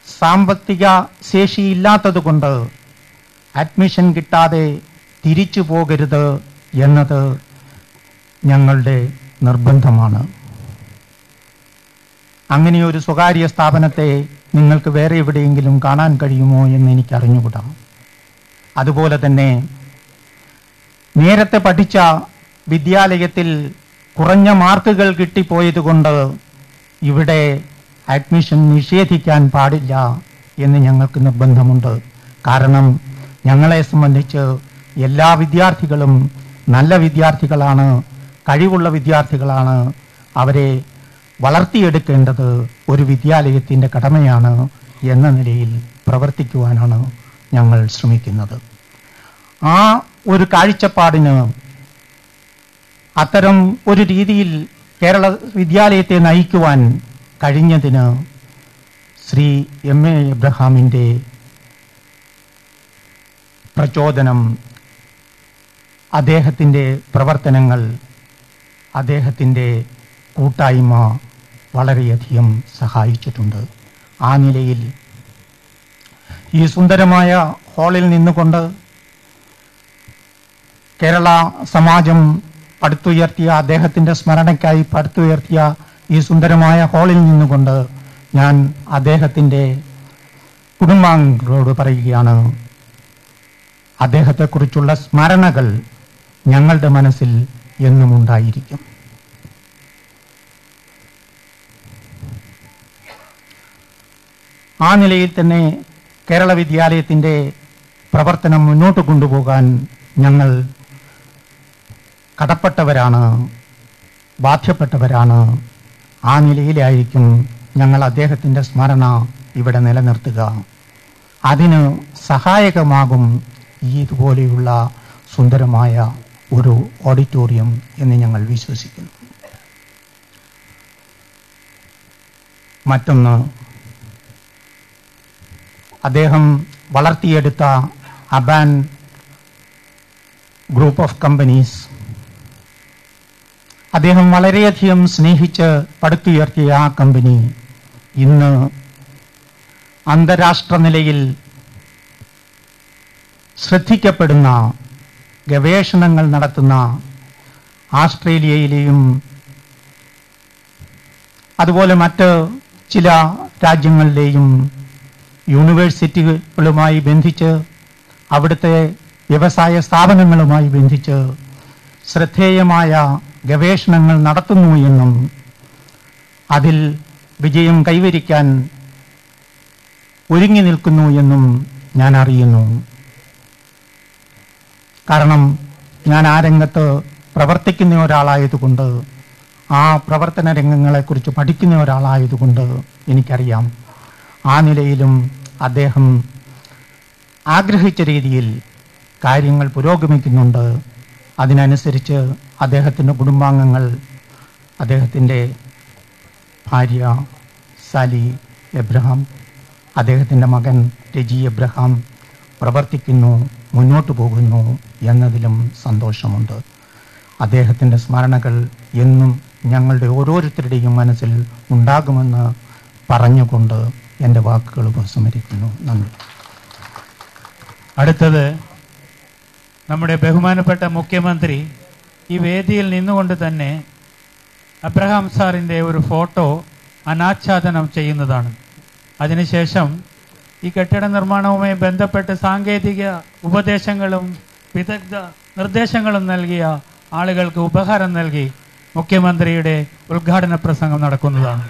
സാമ്പത്തിക ശേഷിയില്ലാത്തതുകൊണ്ട് അഡ്മിഷൻ കിട്ടാതെ തിരിച്ചു പോകരുത് എന്നത് ഞങ്ങളുടെ നിർബന്ധമാണ്. അങ്ങനെയൊരു സ്വകാര്യ സ്ഥാപനത്തെ നിങ്ങൾക്ക് വേറെ എവിടെയെങ്കിലും കാണാൻ കഴിയുമോ എന്ന് എനിക്ക് അറിഞ്ഞുകൂടാ. അതുപോലെ തന്നെ നേരത്തെ പഠിച്ച വിദ്യാലയത്തിൽ കുറഞ്ഞ മാർക്കുകൾ കിട്ടിപ്പോയതുകൊണ്ട് ഇവിടെ അഡ്മിഷൻ നിഷേധിക്കാൻ പാടില്ല എന്ന് ഞങ്ങൾക്ക് നിർബന്ധമുണ്ട്. കാരണം ഞങ്ങളെ സംബന്ധിച്ച് എല്ലാ വിദ്യാർത്ഥികളും നല്ല വിദ്യാർത്ഥികളാണ്, കഴിവുള്ള വിദ്യാർത്ഥികളാണ്. അവരെ വളർത്തിയെടുക്കേണ്ടത് ഒരു വിദ്യാലയത്തിൻ്റെ കടമയാണ് എന്ന നിലയിൽ പ്രവർത്തിക്കുവാനാണ് ഞങ്ങൾ ശ്രമിക്കുന്നത്. ആ ഒരു കാഴ്ചപ്പാടിന്, അത്തരം ഒരു രീതിയിൽ കേരള വിദ്യാലയത്തെ നയിക്കുവാൻ കഴിഞ്ഞതിന് ശ്രീ MA എബ്രഹാമിൻ്റെ പ്രചോദനം, അദ്ദേഹത്തിൻ്റെ പ്രവർത്തനങ്ങൾ, അദ്ദേഹത്തിൻ്റെ കൂട്ടായ്മ വളരെയധികം സഹായിച്ചിട്ടുണ്ട്. ആ നിലയിൽ ഈ സുന്ദരമായ ഹാളിൽ നിന്നുകൊണ്ട് കേരള സമാജം പടുത്തുയർത്തിയ, അദ്ദേഹത്തിൻ്റെ സ്മരണയ്ക്കായി പടുത്തുയർത്തിയ ഈ സുന്ദരമായ ഹാളിൽ നിന്നുകൊണ്ട് ഞാൻ അദ്ദേഹത്തിൻ്റെ കുടുംബാംഗങ്ങളോട് പറയുകയാണ്, അദ്ദേഹത്തെക്കുറിച്ചുള്ള സ്മരണകൾ ഞങ്ങളുടെ മനസ്സിൽ എന്നും ഉണ്ടായിരിക്കും. ആ നിലയിൽ തന്നെ കേരള വിദ്യാലയത്തിൻ്റെ പ്രവർത്തനം മുന്നോട്ട് കൊണ്ടുപോകാൻ ഞങ്ങൾ കടപ്പെട്ടവരാണ്, ബാധ്യപ്പെട്ടവരാണ്. ആ നിലയിലായിരിക്കും ഞങ്ങൾ അദ്ദേഹത്തിൻ്റെ സ്മരണ ഇവിടെ നിലനിർത്തുക. അതിന് സഹായകമാകും ഇതുപോലെയുള്ള സുന്ദരമായ ഒരു ഓഡിറ്റോറിയം എന്ന് ഞങ്ങൾ വിശ്വസിക്കുന്നു. മറ്റൊന്ന്, അദ്ദേഹം വളർത്തിയെടുത്ത അബാൻ ഗ്രൂപ്പ് ഓഫ് കമ്പനീസ്, അദ്ദേഹം വളരെയധികം സ്നേഹിച്ച് പടുത്തുയർത്തിയ ആ കമ്പനി ഇന്ന് അന്താരാഷ്ട്ര നിലയിൽ ശ്രദ്ധിക്കപ്പെടുന്ന, ഗവേഷണങ്ങൾ നടത്തുന്ന ആസ്ട്രേലിയയിലെയും അതുപോലെ മറ്റ് ചില രാജ്യങ്ങളിലെയും യൂണിവേഴ്സിറ്റികളുമായി ബന്ധിച്ച്, അവിടുത്തെ വ്യവസായ സ്ഥാപനങ്ങളുമായി ബന്ധിച്ച് ശ്രദ്ധേയമായ ഗവേഷണങ്ങൾ നടത്തുന്നു എന്നും അതിൽ വിജയം കൈവരിക്കാൻ ഒരുങ്ങി നിൽക്കുന്നു എന്നും ഞാൻ അറിയുന്നു. കാരണം ഞാൻ ആ രംഗത്ത് പ്രവർത്തിക്കുന്ന ഒരാളായതുകൊണ്ട്, ആ പ്രവർത്തന രംഗങ്ങളെക്കുറിച്ച് പഠിക്കുന്ന ഒരാളായതുകൊണ്ട് എനിക്കറിയാം. ആ നിലയിലും അദ്ദേഹം ആഗ്രഹിച്ച രീതിയിൽ കാര്യങ്ങൾ പുരോഗമിക്കുന്നുണ്ട്. അതിനനുസരിച്ച് അദ്ദേഹത്തിൻ്റെ കുടുംബാംഗങ്ങൾ, അദ്ദേഹത്തിൻ്റെ ഭാര്യ സാലി എബ്രഹാം, അദ്ദേഹത്തിൻ്റെ മകൻ രജി എബ്രഹാം പ്രവർത്തിക്കുന്നു, മുന്നോട്ട് പോകുന്നു എന്നതിലും സന്തോഷമുണ്ട്. അദ്ദേഹത്തിൻ്റെ സ്മരണകൾ എന്നും ഞങ്ങളുടെ ഓരോരുത്തരുടെയും മനസ്സിൽ ഉണ്ടാകുമെന്ന് പറഞ്ഞുകൊണ്ട് എൻ്റെ വാക്കുകൾ ഉപസംഹരിക്കുന്നു. നന്ദി. അടുത്തത് നമ്മുടെ ബഹുമാനപ്പെട്ട മുഖ്യമന്ത്രി ഈ വേദിയിൽ നിന്നുകൊണ്ട് തന്നെ അബ്രഹാം സാറിൻ്റെ ഒരു ഫോട്ടോ അനാച്ഛാദനം ചെയ്യുന്നതാണ്. അതിനുശേഷം ഈ കെട്ടിട നിർമ്മാണവുമായി ബന്ധപ്പെട്ട് സാങ്കേതിക ഉപദേശങ്ങളും വിദഗ്ധ നിർദ്ദേശങ്ങളും നൽകിയ ആളുകൾക്ക് ഉപഹാരം നൽകി മുഖ്യമന്ത്രിയുടെ ഉദ്ഘാടന പ്രസംഗം നടക്കുന്നതാണ്.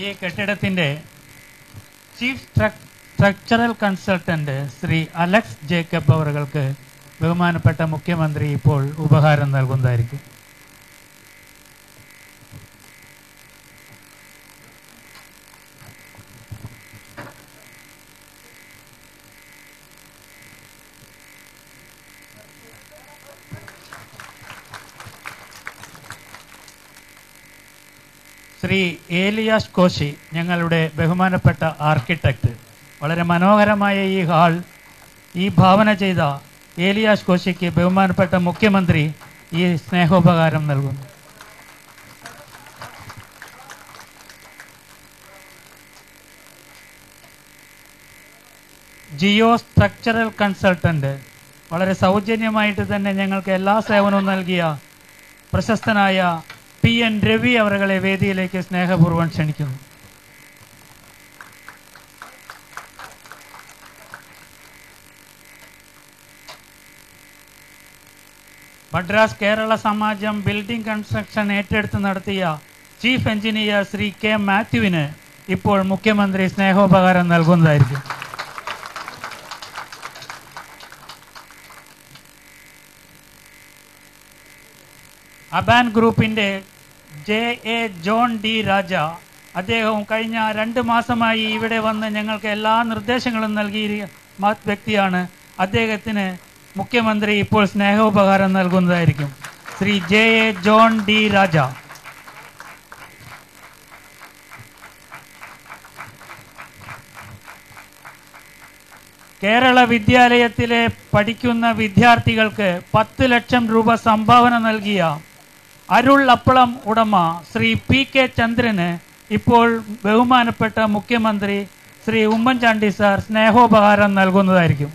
ഈ കെട്ടിടത്തിന്റെ chief structural consultant Shri Alex Jacob അവർക്ക് ബഹുമാനപ്പെട്ട മുഖ്യമന്ത്രി ഇപ്പോൾ ഉപഹാരം നൽകുന്നതായിരിക്കും. ശ്രീ ഏലിയാസ് കോശി, ഞങ്ങളുടെ ബഹുമാനപ്പെട്ട ആർക്കിടെക്ട്, വളരെ മനോഹരമായ ഈ ഹാൾ ഈ ഭാവന ചെയ്ത ഏലിയാസ് കോശിക്ക് ബഹുമാനപ്പെട്ട മുഖ്യമന്ത്രി ഈ സ്നേഹോപകാരം നൽകുന്നു. ജിയോ സ്ട്രക്ചറൽ കൺസൾട്ടന്റ്, വളരെ സൗജന്യമായിട്ട് തന്നെ ഞങ്ങൾക്ക് എല്ലാ സേവനവും നൽകിയ പ്രശസ്തനായ PN രവി അവരെ വേദിയിലേക്ക് സ്നേഹപൂർവ്വം ക്ഷണിക്കുന്നു. മദ്രാസ് കേരള സമാജം ബിൽഡിംഗ് കൺസ്ട്രക്ഷൻ ഏറ്റെടുത്ത് നടത്തിയ ചീഫ് എഞ്ചിനീയർ ശ്രീ K മാത്യുവിന് ഇപ്പോൾ മുഖ്യമന്ത്രി സ്നേഹോപകാരം നൽകുന്നതായിരിക്കും. അബാൻ ഗ്രൂപ്പിൻ്റെ JA ജോൺ D രാജ, അദ്ദേഹവും കഴിഞ്ഞ 2 മാസമായി ഇവിടെ വന്ന് ഞങ്ങൾക്ക് എല്ലാ നിർദ്ദേശങ്ങളും നൽകിയ മഹത് വ്യക്തിയാണ്. അദ്ദേഹത്തിന് മുഖ്യമന്ത്രി ഇപ്പോൾ സ്നേഹോപഹാരം നൽകുന്നതായിരിക്കും. ശ്രീ JA ജോൺ D രാജ. കേരള വിദ്യാലയത്തിലെ പഠിക്കുന്ന വിദ്യാർത്ഥികൾക്ക് 10 ലക്ഷം രൂപ സംഭാവന നൽകിയ അരുൾ അപ്പളം ഉടമ ശ്രീ PK ചന്ദ്രന് ഇപ്പോൾ ബഹുമാനപ്പെട്ട മുഖ്യമന്ത്രി ശ്രീ ഉമ്മൻചാണ്ടി സാർ സ്നേഹോപഹാരം നൽകുന്നതായിരിക്കും.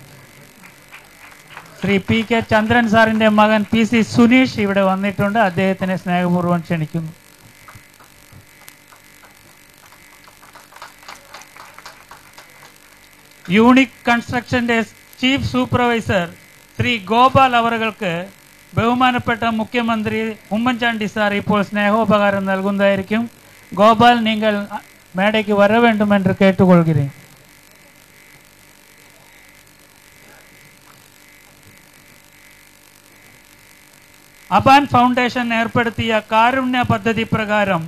ശ്രീ PK ചന്ദ്രൻ സാറിന്റെ മകൻ PC സുനീഷ് ഇവിടെ വന്നിട്ടുണ്ട്. അദ്ദേഹത്തിനെ സ്നേഹപൂർവ്വം ക്ഷണിക്കുന്നു. യൂണിക് കൺസ്ട്രക്ഷന്റെ ചീഫ് സൂപ്പർവൈസർ ശ്രീ ഗോപാൽ അവർക്ക് ബഹുമാനപ്പെട്ട മുഖ്യമന്ത്രി ഉമ്മൻചാണ്ടി സാർ ഇപ്പോൾ സ്നേഹോപഹാരം നൽകുന്നതായിരിക്കും. கோபால், நீங்கள் மேடைக்கு வர வேண்டும் என்று கேட்டுக்கொள்கிறேன். അബാൻ ഫൗണ്ടേഷൻ ഏർപ്പെടുത്തിയ കാരുണ്യ പദ്ധതി പ്രകാരം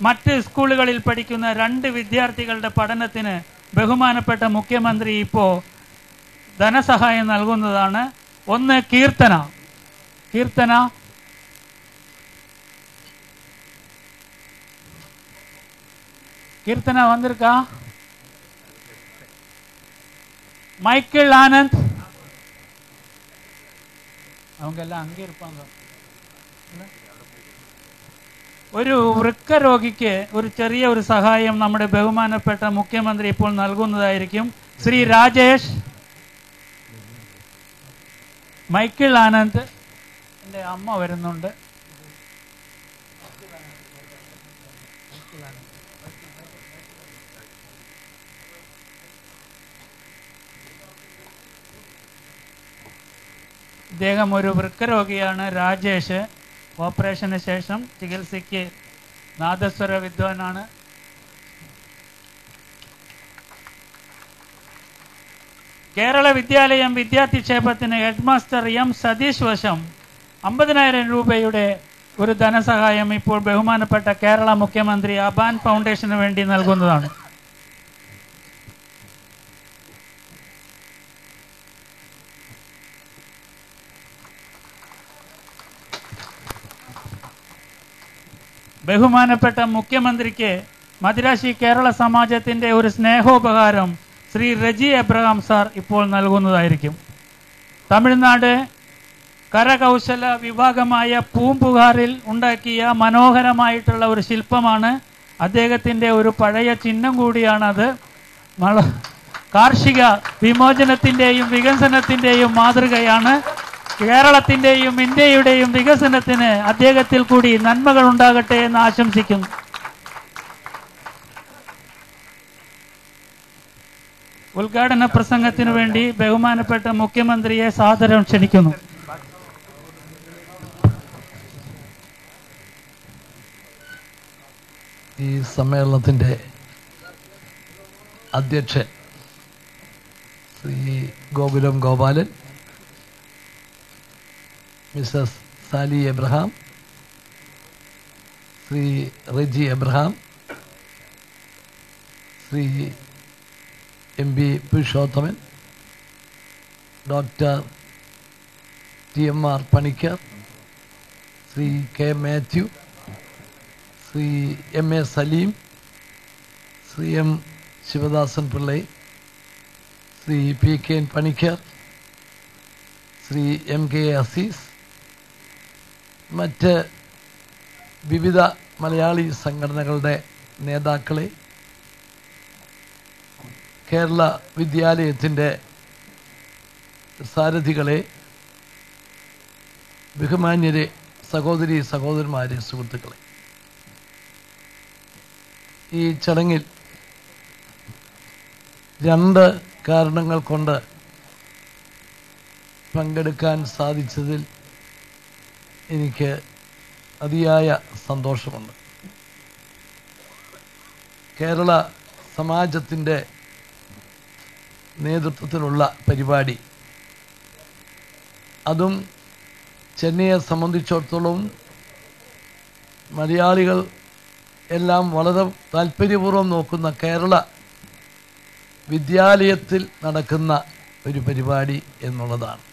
മറ്റ് സ്കൂളുകളിൽ പഠിക്കുന്ന 2 വിദ്യാർത്ഥികളുടെ പഠനത്തിന് ബഹുമാനപ്പെട്ട മുഖ്യമന്ത്രി ഇപ്പോൾ ധനസഹായം നൽകുന്നതാണ്. ഒന്ന് കീർത്തന வந்திருக்கா? மைக்கேல் ஆனந்த், அவங்க எல்லாம் அங்கே இருப்பாங்க. ഒരു വൃക്ക രോഗിക്ക് ഒരു ചെറിയ സഹായം നമ്മുടെ ബഹുമാനപ്പെട്ട മുഖ്യമന്ത്രി ഇപ്പോൾ നൽകുന്നതായിരിക്കും. ശ്രീ രാജേഷ്. മൈക്കിൾ ആനന്ദ്, എൻ്റെ അമ്മ വരുന്നുണ്ട്. ഇദ്ദേഹം ഒരു വൃക്കരോഗിയാണ്. രാജേഷ് ഓപ്പറേഷന് ശേഷം ചികിത്സയ്ക്ക് നാദസ്വര വിദ്വാനാണ്. കേരള വിദ്യാലയം വിദ്യാർത്ഥിക്ഷേമത്തിന് ഹെഡ്മാസ്റ്റർ M സതീഷ് വശം 50,000 രൂപയുടെ ഒരു ധനസഹായം ഇപ്പോൾ ബഹുമാനപ്പെട്ട കേരള മുഖ്യമന്ത്രി അബാൻ ഫൗണ്ടേഷന് വേണ്ടി നൽകുന്നതാണ്. ബഹുമാനപ്പെട്ട മുഖ്യമന്ത്രിക്ക് മദിരാശി കേരള സമാജത്തിന്റെ ഒരു സ്നേഹോപഹാരം ശ്രീ റജി എബ്രഹാം സാർ ഇപ്പോൾ നൽകുന്നതായിരിക്കും. തമിഴ്നാട് കരകൗശല വിഭാഗമായ പൂമ്പുകാറിൽ ഉണ്ടാക്കിയ മനോഹരമായിട്ടുള്ള ഒരു ശില്പമാണ്. അദ്ദേഹത്തിന്റെ ഒരു പഴയ ചിഹ്നം കൂടിയാണത്. കാർഷിക വിമോചനത്തിന്റെയും വികസനത്തിന്റെയും മാതൃകയാണ്. കേരളത്തിന്റെയും ഇന്ത്യയുടെയും വികസനത്തിന് അദ്ദേഹത്തിൽ കൂടി നന്മകൾ ഉണ്ടാകട്ടെ എന്ന് ആശംസിക്കുന്നു. ഉദ്ഘാടന പ്രസംഗത്തിനു വേണ്ടി ബഹുമാനപ്പെട്ട മുഖ്യമന്ത്രിയെ സാദരം ക്ഷണിക്കുന്നു. ഈ സമ്മേളനത്തിന്റെ അധ്യക്ഷൻ Shri Gokulam Gopalan, Mrs Sally Abraham, Shri Reji Abraham, Shri MB Purushothaman, doctor TMR Panicker, Shri K Mathew, Shri MA Saleem, Shri M Sivadasan Pillai, Shri PK Panicker, Shri MK Azeez, മറ്റ് വിവിധ മലയാളി സംഘടനകളുടെ നേതാക്കളെ, കേരള വിദ്യാലയത്തിൻ്റെ സാരഥികളെ, ബഹുമാന്യരെ, സഹോദരി സഹോദരന്മാരെ, സുഹൃത്തുക്കളെ, ഈ ചടങ്ങിൽ 2 കാരണങ്ങൾ കൊണ്ട് പങ്കെടുക്കാൻ സാധിച്ചതിൽ എനിക്ക് അതിയായ സന്തോഷമുണ്ട്. കേരള സമാജത്തിൻ്റെ നേതൃത്വത്തിലുള്ള പരിപാടി, അതും ചെന്നൈയെ സംബന്ധിച്ചിടത്തോളം മലയാളികൾ എല്ലാം വളരെ താല്പര്യപൂർവ്വം നോക്കുന്ന കേരള വിദ്യാലയത്തിൽ നടക്കുന്ന ഒരു പരിപാടി എന്നുള്ളതാണ്.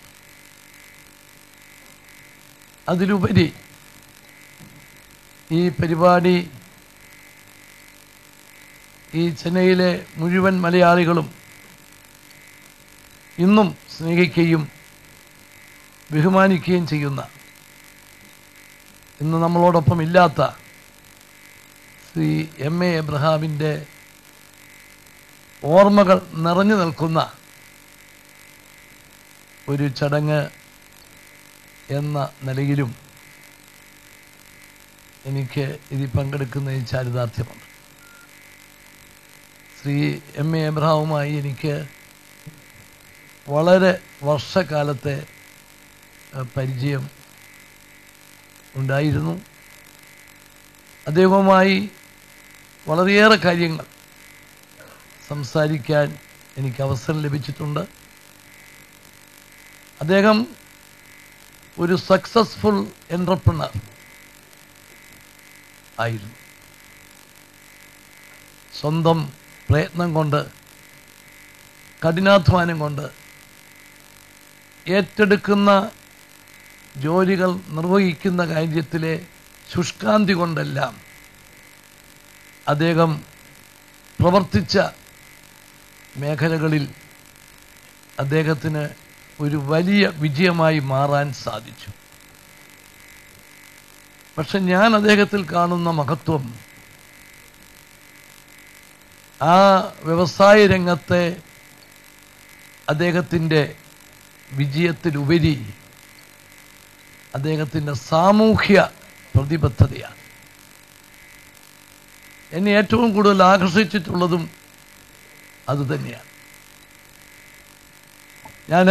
അതിലുപരി ഈ പരിപാടി ഈ ചെന്നൈയിലെ മുഴുവൻ മലയാളികളും ഇന്നും സ്നേഹിക്കുകയും ബഹുമാനിക്കുകയും ചെയ്യുന്ന, ഇന്ന് നമ്മളോടൊപ്പം ഇല്ലാത്ത ശ്രീ എം.എ. എബ്രഹാമിൻ്റെ ഓർമ്മകൾ നിറഞ്ഞു നിൽക്കുന്ന ഒരു ചടങ്ങ് എന്ന നിലയിലും എനിക്ക് ഇതിൽ പങ്കെടുക്കുന്നതിൽ ചാരിതാർത്ഥ്യമുണ്ട്. ശ്രീ എം.എ. എബ്രഹാമുമായി എനിക്ക് വളരെ വർഷക്കാലത്തെ പരിചയം ഉണ്ടായിരുന്നു. അദ്ദേഹവുമായി വളരെയേറെ കാര്യങ്ങൾ സംസാരിക്കാൻ എനിക്ക് അവസരം ലഭിച്ചിട്ടുണ്ട്. അദ്ദേഹം ഒരു സക്സസ്ഫുൾ എൻ്റർപ്രണർ ആയിരുന്നു. സ്വന്തം പ്രയത്നം കൊണ്ട്, കഠിനാധ്വാനം കൊണ്ട് ഏറ്റെടുക്കുന്ന ജോലികൾ നിർവഹിക്കുന്ന കാര്യത്തിലെ ശുഷ്കാന്തി കൊണ്ടെല്ലാം അദ്ദേഹം പ്രവർത്തിച്ച മേഖലകളിൽ അദ്ദേഹത്തിന് ഒരു വലിയ വിജയമായി മാറാൻ സാധിച്ചു. പക്ഷെ ഞാൻ അദ്ദേഹത്തിൽ കാണുന്ന മഹത്വം ആ വ്യവസായ രംഗത്തെ അദ്ദേഹത്തിൻ്റെ വിജയത്തിലുപരി അദ്ദേഹത്തിൻ്റെ സാമൂഹ്യ പ്രതിബദ്ധതയാണ്. എന്നെ ഏറ്റവും കൂടുതൽ ആകർഷിച്ചിട്ടുള്ളതും അതുതന്നെയാണ്. ഞാൻ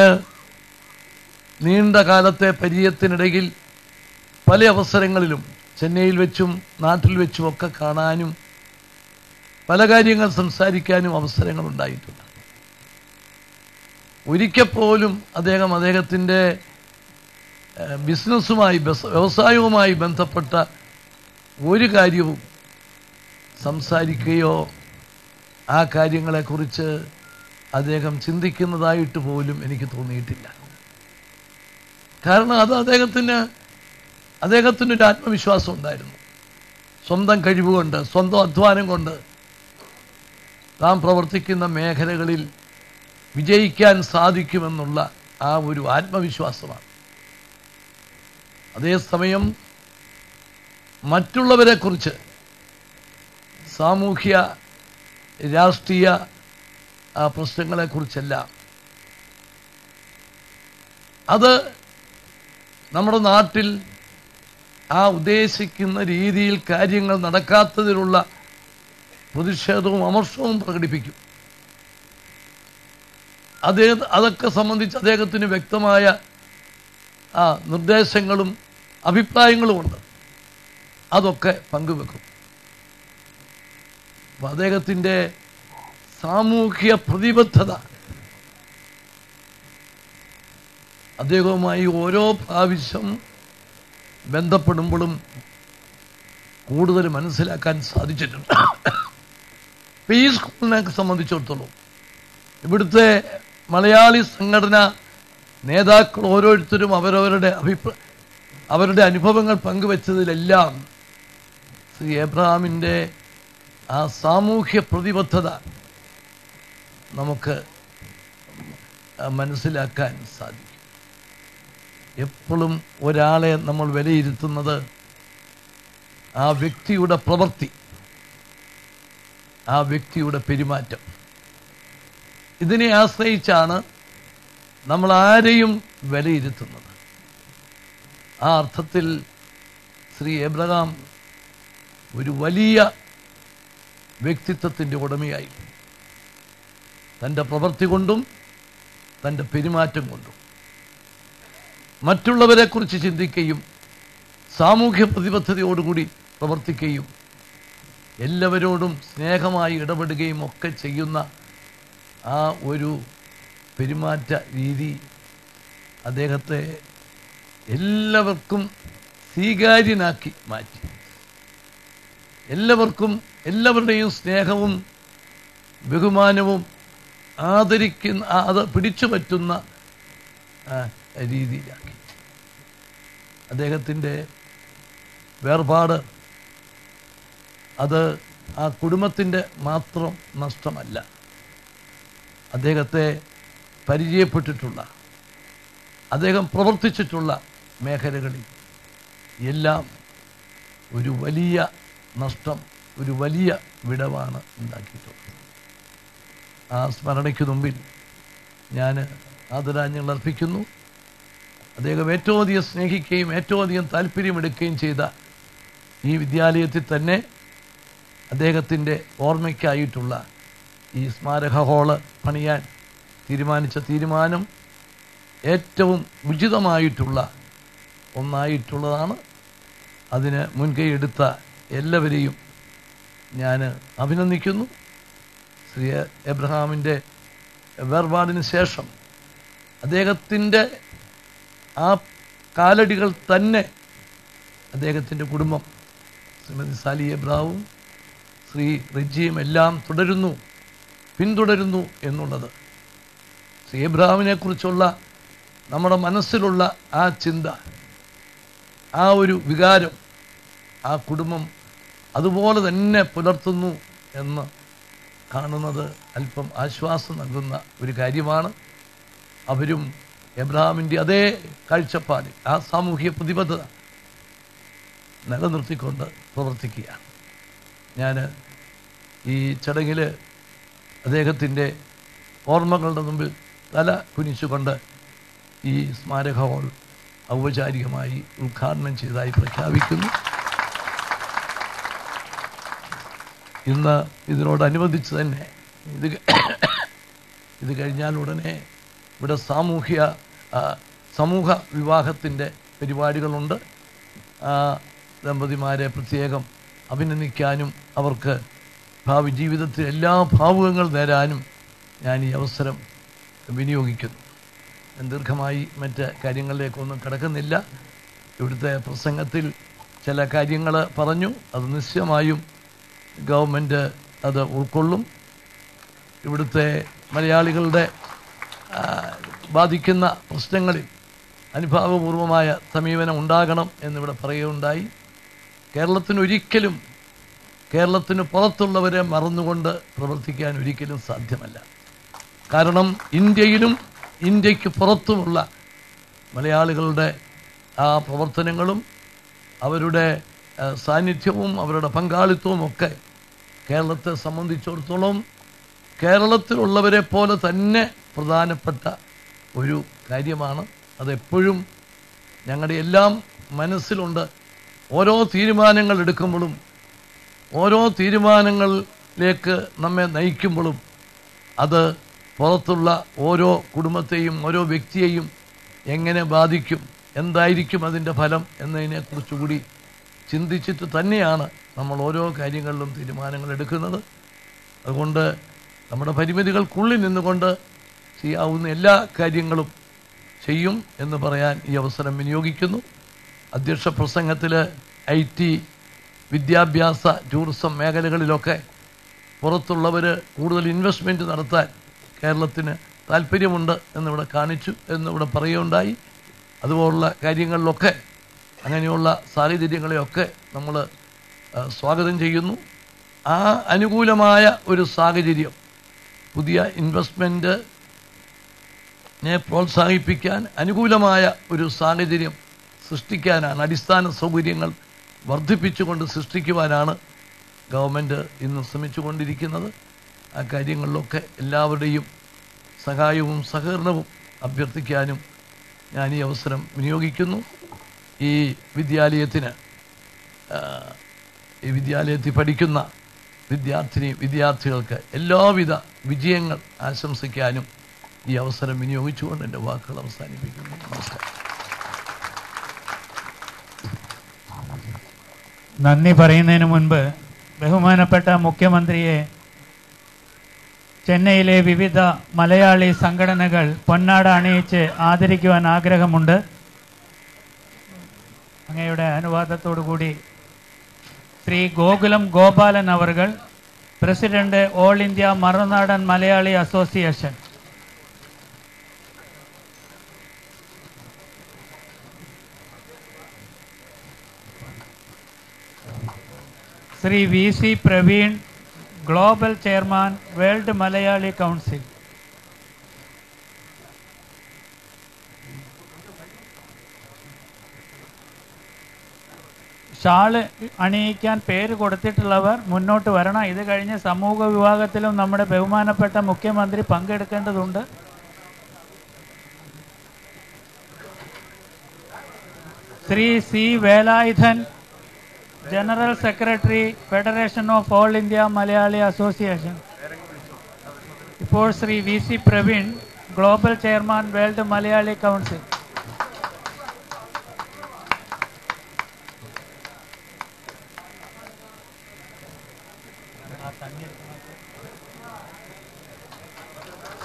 നീണ്ട കാലത്തെ പരിചയത്തിനിടയിൽ പല അവസരങ്ങളിലും ചെന്നൈയിൽ വെച്ചും നാട്ടിൽ വെച്ചുമൊക്കെ കാണാനും പല കാര്യങ്ങൾ സംസാരിക്കാനും അവസരങ്ങൾ ഉണ്ടായിട്ടുണ്ട്. ഒരിക്കൽ പോലും അദ്ദേഹം അദ്ദേഹത്തിൻ്റെ ബിസിനസ്സുമായി, വ്യവസായവുമായി ബന്ധപ്പെട്ട ഒരു കാര്യവും സംസാരിക്കുകയോ ആ കാര്യങ്ങളെക്കുറിച്ച് അദ്ദേഹം ചിന്തിക്കുന്നതായിട്ട് പോലും എനിക്ക് തോന്നിയിട്ടില്ല. കാരണം അത് അദ്ദേഹത്തിനൊരു ആത്മവിശ്വാസം ഉണ്ടായിരുന്നു. സ്വന്തം കഴിവുകൊണ്ട്, സ്വന്തം അധ്വാനം കൊണ്ട് താൻ പ്രവർത്തിക്കുന്ന മേഖലകളിൽ വിജയിക്കാൻ സാധിക്കുമെന്നുള്ള ആ ഒരു ആത്മവിശ്വാസമാണ്. അതേസമയം മറ്റുള്ളവരെക്കുറിച്ച്, സാമൂഹ്യ രാഷ്ട്രീയ പ്രശ്നങ്ങളെക്കുറിച്ചെല്ലാം, അത് നമ്മുടെ നാട്ടിൽ ആ ഉദ്ദേശിക്കുന്ന രീതിയിൽ കാര്യങ്ങൾ നടക്കാത്തതിലുള്ള പ്രതിഷേധവും അമർഷവും പ്രകടിപ്പിക്കും. അതൊക്കെ സംബന്ധിച്ച് അദ്ദേഹത്തിന് വ്യക്തമായ നിർദ്ദേശങ്ങളും അഭിപ്രായങ്ങളുമുണ്ട്. അതൊക്കെ പങ്കുവെക്കും. അപ്പം അദ്ദേഹത്തിൻ്റെ സാമൂഹ്യ പ്രതിബദ്ധത അദ്ദേഹവുമായി ഓരോ പ്രാവശ്യം ബന്ധപ്പെടുമ്പോഴും കൂടുതൽ മനസ്സിലാക്കാൻ സാധിച്ചിട്ടുണ്ട്. ഈ സ്കൂളിനെ സംബന്ധിച്ചിടത്തോളം ഇവിടുത്തെ മലയാളി സംഘടന നേതാക്കൾ ഓരോരുത്തരും അവരുടെ അനുഭവങ്ങൾ പങ്കുവച്ചതിലെല്ലാം ശ്രീ എബ്രഹാമിൻ്റെ ആ സാമൂഹ്യ പ്രതിബദ്ധത നമുക്ക് മനസ്സിലാക്കാൻ സാധിക്കും. എപ്പോഴും ഒരാളെ നമ്മൾ വിലയിരുത്തുന്നത് ആ വ്യക്തിയുടെ പ്രവൃത്തി, ആ വ്യക്തിയുടെ പെരുമാറ്റം, ഇതിനെ ആശ്രയിച്ചാണ് നമ്മൾ ആരെയും വിലയിരുത്തുന്നത്. ആ അർത്ഥത്തിൽ ശ്രീ എബ്രഹാം ഒരു വലിയ വ്യക്തിത്വത്തിൻ്റെ ഉടമയായി, തൻ്റെ പ്രവൃത്തി കൊണ്ടും തൻ്റെ പെരുമാറ്റം കൊണ്ടും മറ്റുള്ളവരെക്കുറിച്ച് ചിന്തിക്കുകയും സാമൂഹ്യ പ്രതിബദ്ധതയോടുകൂടി പ്രവർത്തിക്കുകയും എല്ലാവരോടും സ്നേഹമായി ഇടപെടുകയും ഒക്കെ ചെയ്യുന്ന ആ ഒരു പെരുമാറ്റ രീതി അദ്ദേഹത്തെ എല്ലാവർക്കും സ്വീകാര്യനാക്കി മാറ്റി. എല്ലാവരുടെയും സ്നേഹവും ബഹുമാനവും ആദരിക്കുന്ന, അത് പിടിച്ചു പറ്റുന്ന രീതിയിലാക്കി. അദ്ദേഹത്തിൻ്റെ വേർപാട് അത് ആ കുടുംബത്തിൻ്റെ മാത്രം നഷ്ടമല്ല, അദ്ദേഹത്തെ പരിചയപ്പെട്ടിട്ടുള്ള, അദ്ദേഹം പ്രവർത്തിച്ചിട്ടുള്ള മേഖലകളിൽ എല്ലാം ഒരു വലിയ നഷ്ടം, ഒരു വലിയ വിടവാണ് ഉണ്ടാക്കിയിട്ടുള്ളത്. ആ സ്മരണയ്ക്ക് മുമ്പിൽ ഞാൻ ആദരാഞ്ജലികൾ അർപ്പിക്കുന്നു. അദ്ദേഹം ഏറ്റവും അധികം സ്നേഹിക്കുകയും ഏറ്റവും അധികം താല്പര്യമെടുക്കുകയും ചെയ്ത ഈ വിദ്യാലയത്തിൽ തന്നെ അദ്ദേഹത്തിൻ്റെ ഓർമ്മയ്ക്കായിട്ടുള്ള ഈ സ്മാരക ഹാള് പണിയാൻ തീരുമാനിച്ച തീരുമാനം ഏറ്റവും ഉചിതമായിട്ടുള്ള ഒന്നായിട്ടുള്ളതാണ്. അതിന് മുൻകൈ എടുത്ത എല്ലാവരെയും ഞാൻ അഭിനന്ദിക്കുന്നു. ശ്രീ എബ്രഹാമിൻ്റെ വേർപാടിന് ശേഷം അദ്ദേഹത്തിൻ്റെ ആ കാലടികൾ തന്നെ അദ്ദേഹത്തിൻ്റെ കുടുംബം, ശ്രീമതി സാലി എബ്രഹാമും ശ്രീ റിജിയും എല്ലാം പിന്തുടരുന്നു എന്നുള്ളത്, ശ്രീ എബ്രഹാമിനെ കുറിച്ചുള്ള നമ്മുടെ മനസ്സിലുള്ള ആ ചിന്ത, ആ ഒരു വികാരം ആ കുടുംബം അതുപോലെ തന്നെ പുലർത്തുന്നു എന്ന് കാണുന്നത് അല്പം ആശ്വാസം നൽകുന്ന ഒരു കാര്യമാണ്. അവരും എബ്രഹാമിൻ്റെ അതേ കാഴ്ചപ്പാടിൽ ആ സാമൂഹിക പ്രതിബദ്ധത നിലനിർത്തിക്കൊണ്ട് പ്രവർത്തിക്കുകയാണ്. ഞാൻ ഈ ചടങ്ങിൽ അദ്ദേഹത്തിൻ്റെ ഓർമ്മകളുടെ മുമ്പിൽ തല കുനിച്ചുകൊണ്ട് ഈ സ്മാരക ഹാൾ ഔപചാരികമായി ഉദ്ഘാടനം ചെയ്തതായി പ്രഖ്യാപിക്കുന്നു. ഇന്ന് ഇതിനോടനുബന്ധിച്ച് തന്നെ ഇത് കഴിഞ്ഞാൽ ഉടനെ ഇവിടെ സമൂഹ വിവാഹത്തിൻ്റെ പരിപാടികളുണ്ട്. ദമ്പതിമാരെ പ്രത്യേകം അഭിനന്ദിക്കാനും അവർക്ക് ഭാവി ജീവിതത്തിൽ എല്ലാ ഭാവുകങ്ങൾ നേരാനും ഞാൻ ഈ അവസരം വിനിയോഗിക്കുന്നു. ദീർഘമായി മറ്റ് കാര്യങ്ങളിലേക്കൊന്നും കിടക്കുന്നില്ല. ഇവിടുത്തെ പ്രസംഗത്തിൽ ചില കാര്യങ്ങൾ പറഞ്ഞു, അത് നിശ്ചയമായും ഗവൺമെൻറ് അത് ഉൾക്കൊള്ളും. ഇവിടുത്തെ മലയാളികളുടെ ബാധിക്കുന്ന പ്രശ്നങ്ങളിൽ അനുഭാവപൂർവമായ സമീപനം ഉണ്ടാകണം എന്നിവിടെ പറയുകയുണ്ടായി. കേരളത്തിന് പുറത്തുള്ളവരെ മറന്നുകൊണ്ട് പ്രവർത്തിക്കാൻ ഒരിക്കലും സാധ്യമല്ല. കാരണം ഇന്ത്യക്ക് പുറത്തുമുള്ള മലയാളികളുടെ ആ പ്രവർത്തനങ്ങളും അവരുടെ സാന്നിധ്യവും അവരുടെ പങ്കാളിത്തവും ഒക്കെ കേരളത്തെ സംബന്ധിച്ചിടത്തോളം കേരളത്തിലുള്ളവരെ പോലെ തന്നെ പ്രധാനപ്പെട്ട ഒരു കാര്യമാണ്. അതെപ്പോഴും ഞങ്ങളുടെ എല്ലാം മനസ്സിലുണ്ട്. ഓരോ തീരുമാനങ്ങൾ എടുക്കുമ്പോഴും ഓരോ തീരുമാനങ്ങളിലേക്ക് നമ്മെ നയിക്കുമ്പോഴും അത് പുറത്തുള്ള ഓരോ കുടുംബത്തെയും ഓരോ വ്യക്തിയെയും എങ്ങനെ ബാധിക്കും, എന്തായിരിക്കും അതിൻ്റെ ഫലം എന്നതിനെക്കുറിച്ചുകൂടി ചിന്തിച്ചിട്ട് തന്നെയാണ് നമ്മൾ ഓരോ കാര്യങ്ങളിലും തീരുമാനങ്ങൾ എടുക്കുന്നത്. അതുകൊണ്ട് നമ്മുടെ പരിമിതികൾക്കുള്ളിൽ നിന്നുകൊണ്ട് ചെയ്യാവുന്ന എല്ലാ കാര്യങ്ങളും ചെയ്യും എന്ന് പറയാൻ ഈ അവസരം വിനിയോഗിക്കുന്നു. അധ്യക്ഷ പ്രസംഗത്തിൽ IT, വിദ്യാഭ്യാസ, ടൂറിസം മേഖലകളിലൊക്കെ പുറത്തുള്ളവർ കൂടുതൽ ഇൻവെസ്റ്റ്മെൻറ്റ് നടത്താൻ കേരളത്തിന് താല്പര്യമുണ്ട് എന്നിവിടെ കാണിച്ചു എന്നിവിടെ പറയുകയുണ്ടായി. അതുപോലുള്ള കാര്യങ്ങളിലൊക്കെ അങ്ങനെയുള്ള സാഹചര്യങ്ങളെയൊക്കെ നമ്മൾ സ്വാഗതം ചെയ്യുന്നു. ആ അനുകൂലമായ ഒരു സാഹചര്യം, പുതിയ ഇൻവെസ്റ്റ്മെൻറ്റിനെ പ്രോത്സാഹിപ്പിക്കാൻ അനുകൂലമായ ഒരു സാഹചര്യം സൃഷ്ടിക്കാനാണ്, അടിസ്ഥാന സൗകര്യങ്ങൾ വർദ്ധിപ്പിച്ചുകൊണ്ട് സൃഷ്ടിക്കുവാനാണ് ഗവൺമെൻറ് ഇന്ന് ശ്രമിച്ചുകൊണ്ടിരിക്കുന്നത്. ആ കാര്യങ്ങളിലൊക്കെ എല്ലാവരുടെയും സഹായവും സഹകരണവും അഭ്യർത്ഥിക്കാനും ഞാൻ ഈ അവസരം വിനിയോഗിക്കുന്നു. ഈ വിദ്യാലയത്തിൽ പഠിക്കുന്ന വിദ്യാർത്ഥികൾക്ക് എല്ലാവിധ വിജയങ്ങൾ ആശംസിക്കാനും ഈ അവസരം വിനിയോഗിച്ചുകൊണ്ട് എൻ്റെ വാക്കുകൾ അവസാനിപ്പിക്കുന്നു. നമസ്കാരം. നന്ദി പറയുന്നതിന് മുൻപ് ബഹുമാനപ്പെട്ട മുഖ്യമന്ത്രിയെ ചെന്നൈയിലെ വിവിധ മലയാളി സംഘടനകൾ പൊന്നാട അണിയിച്ച് ആദരിക്കുവാൻ ആഗ്രഹമുണ്ട്. അങ്ങയുടെ അനുവാദത്തോടുകൂടി ശ്രീ ഗോകുലം ഗോപാലൻ അവർകൾ, president all India Marunadan Malayali association. Shri V C Praveen, global chairman, world Malayali council. ഷാള് അണിയിക്കാൻ പേര് കൊടുത്തിട്ടുള്ളവർ മുന്നോട്ട് വരണം. ഇത് കഴിഞ്ഞ് സമൂഹ വിഭാഗത്തിലും നമ്മുടെ ബഹുമാനപ്പെട്ട മുഖ്യമന്ത്രി പങ്കെടുക്കേണ്ടതുണ്ട്. Shri C Velayudhan, general secretary, federation of all India Malayali association. ഇപ്പോൾ Shri V C Praveen, global chairman, world Malayali council.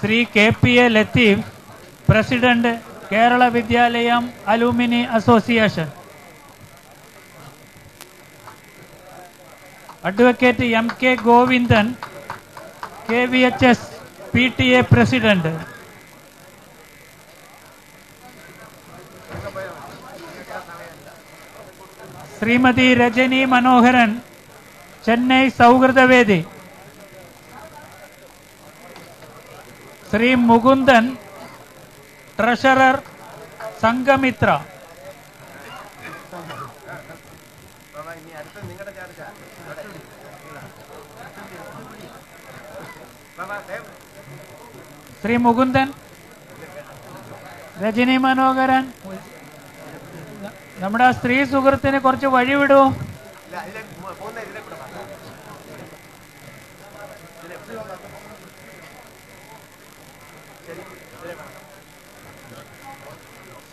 Shri K P A Latheef, president, Kerala Vidyalayam alumni association. Advocate M K Govindan, KVHS PTA president. Shrimati Rajani Manoharan, Chennai Souhrudavedi. Shri Mukundan, treasurer, Sanghamitra. Shri Mukundan, Rajani Manoharan, നമ്മുടെ സ്ത്രീ സുഹൃത്തിന് കുറച്ച് വഴി വിടൂ.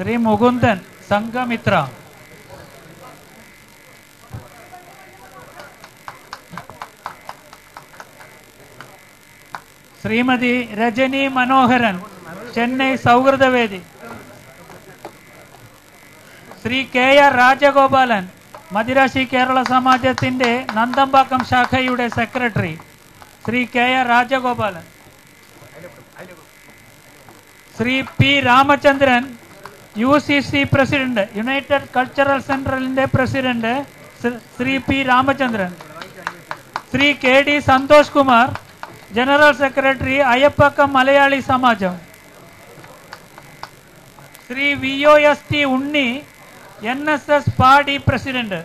ശ്രീ മുകുന്ദൻ, സംഘമിത്ര. ശ്രീമതി രജനി മനോഹരൻ, ചെന്നൈ സൗഹൃദവേദി. ശ്രീ KR രാജഗോപാലൻ, മദിരാശി കേരള സമാജത്തിന്റെ നന്തമ്പാക്കം ശാഖയുടെ secretary. Shri KR Rajagopalan. Shri P Ramachandran, UCC president, united cultural സെന്ററിന്റെ president Shri P Ramachandran. Shri KD Santhosh Kumar, general secretary, Ayyappakkam Malayali Samajam. Shri VOST Unni, NSS Padi president.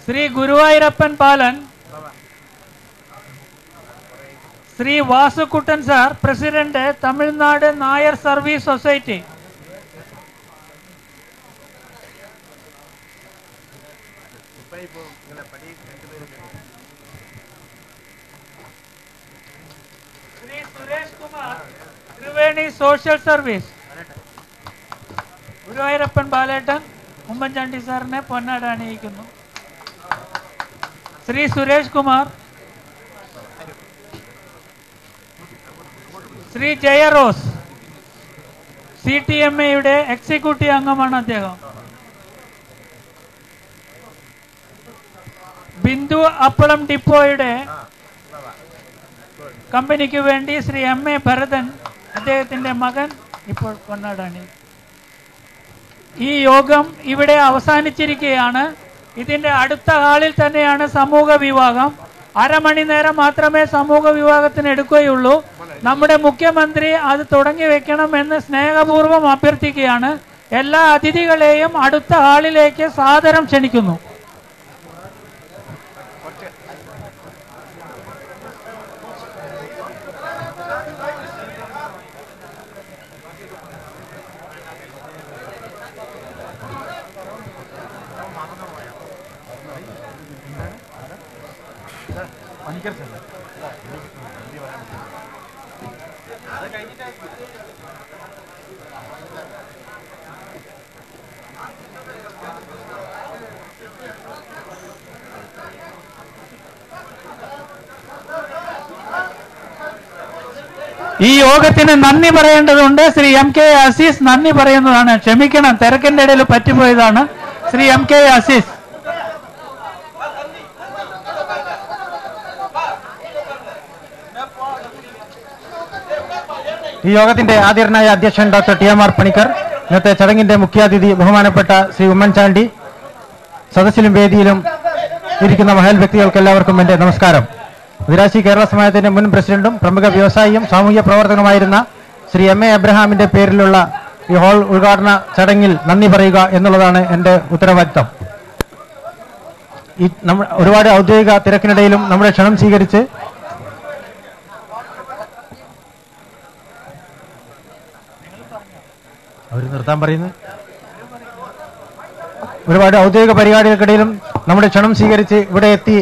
Shri Guruvayoorappan Palan, Shri Vasukuttan sir, president, Tamil Nadu Nair service society. Shri Suresh Kumar, Triveni social service. Guruvayoorappan Balettan Oommen Chandy സാറിനെ പൊന്നാട അണിയിക്കുന്നു. ശ്രീ സുരേഷ് കുമാർ. ശ്രീ ജയറോസ്, CTMA-യുടെ എക്സിക്യൂട്ടീവ് അംഗമാണ് അദ്ദേഹം. ബിന്ദു അപ്പളം ഡിപ്പോയുടെ കമ്പനിക്ക് വേണ്ടി ശ്രീ MA ഭരതൻ, അദ്ദേഹത്തിന്റെ മകൻ, ഇപ്പോൾ പൊന്നാടാണി. ഈ യോഗം ഇവിടെ അവസാനിച്ചിരിക്കുകയാണ്. ഇതിന്റെ അടുത്ത ഹാളിൽ തന്നെയാണ് സമൂഹ വിവാഹം. അരമണി നേരം മാത്രമേ സമൂഹ വിവാഹത്തിന് എടുക്കുകയുള്ളൂ. നമ്മുടെ മുഖ്യമന്ത്രി അത് തുടങ്ങി വെക്കണമെന്ന് സ്നേഹപൂർവ്വം അഭ്യർത്ഥിക്കുകയാണ്. എല്ലാ അതിഥികളെയും അടുത്ത ഹാളിലേക്ക് സാദരം ക്ഷണിക്കുന്നു. ഈ യോഗത്തിന് നന്ദി പറയേണ്ടതുണ്ട്. ശ്രീ MK അസീസ് നന്ദി പറയുന്നതാണ്. ക്ഷമിക്കണം, തിരക്കിന്റെ ഇടയിൽ പറ്റിപ്പോയതാണ്. ശ്രീ MK അസീസ്. ഈ യോഗത്തിന്റെ ആദരണീയനായ അധ്യക്ഷൻ ഡോക്ടർ ടി.എം.ആർ. പണിക്കർ, ഇന്നത്തെ ചടങ്ങിന്റെ മുഖ്യാതിഥി ബഹുമാനപ്പെട്ട ശ്രീ ഉമ്മൻചാണ്ടി, സദസ്സിലും വേദിയിലും ഇരിക്കുന്ന മഹൽ വ്യക്തികൾക്ക് എല്ലാവർക്കും എന്റെ നമസ്കാരം. മദിരാശി കേരള സമാജത്തിന്റെ മുൻ പ്രസിഡന്റും പ്രമുഖ വ്യവസായിയും സാമൂഹ്യ പ്രവർത്തകനുമായിരുന്ന ശ്രീ എം.എ. എബ്രഹാമിന്റെ പേരിലുള്ള ഈ ഹാൾ ഉദ്ഘാടന ചടങ്ങിൽ നന്ദി പറയുക എന്നുള്ളതാണ് എന്റെ ഉത്തരവാദിത്തം. ഒരുപാട് ഔദ്യോഗിക തിരക്കിനിടയിലും നമ്മുടെ ക്ഷണം സ്വീകരിച്ച് അവർ നിർത്താൻ പറയുന്നത് ഒരുപാട് ഔദ്യോഗിക പരിപാടികൾക്കിടയിലും നമ്മുടെ ക്ഷണം സ്വീകരിച്ച് ഇവിടെ എത്തി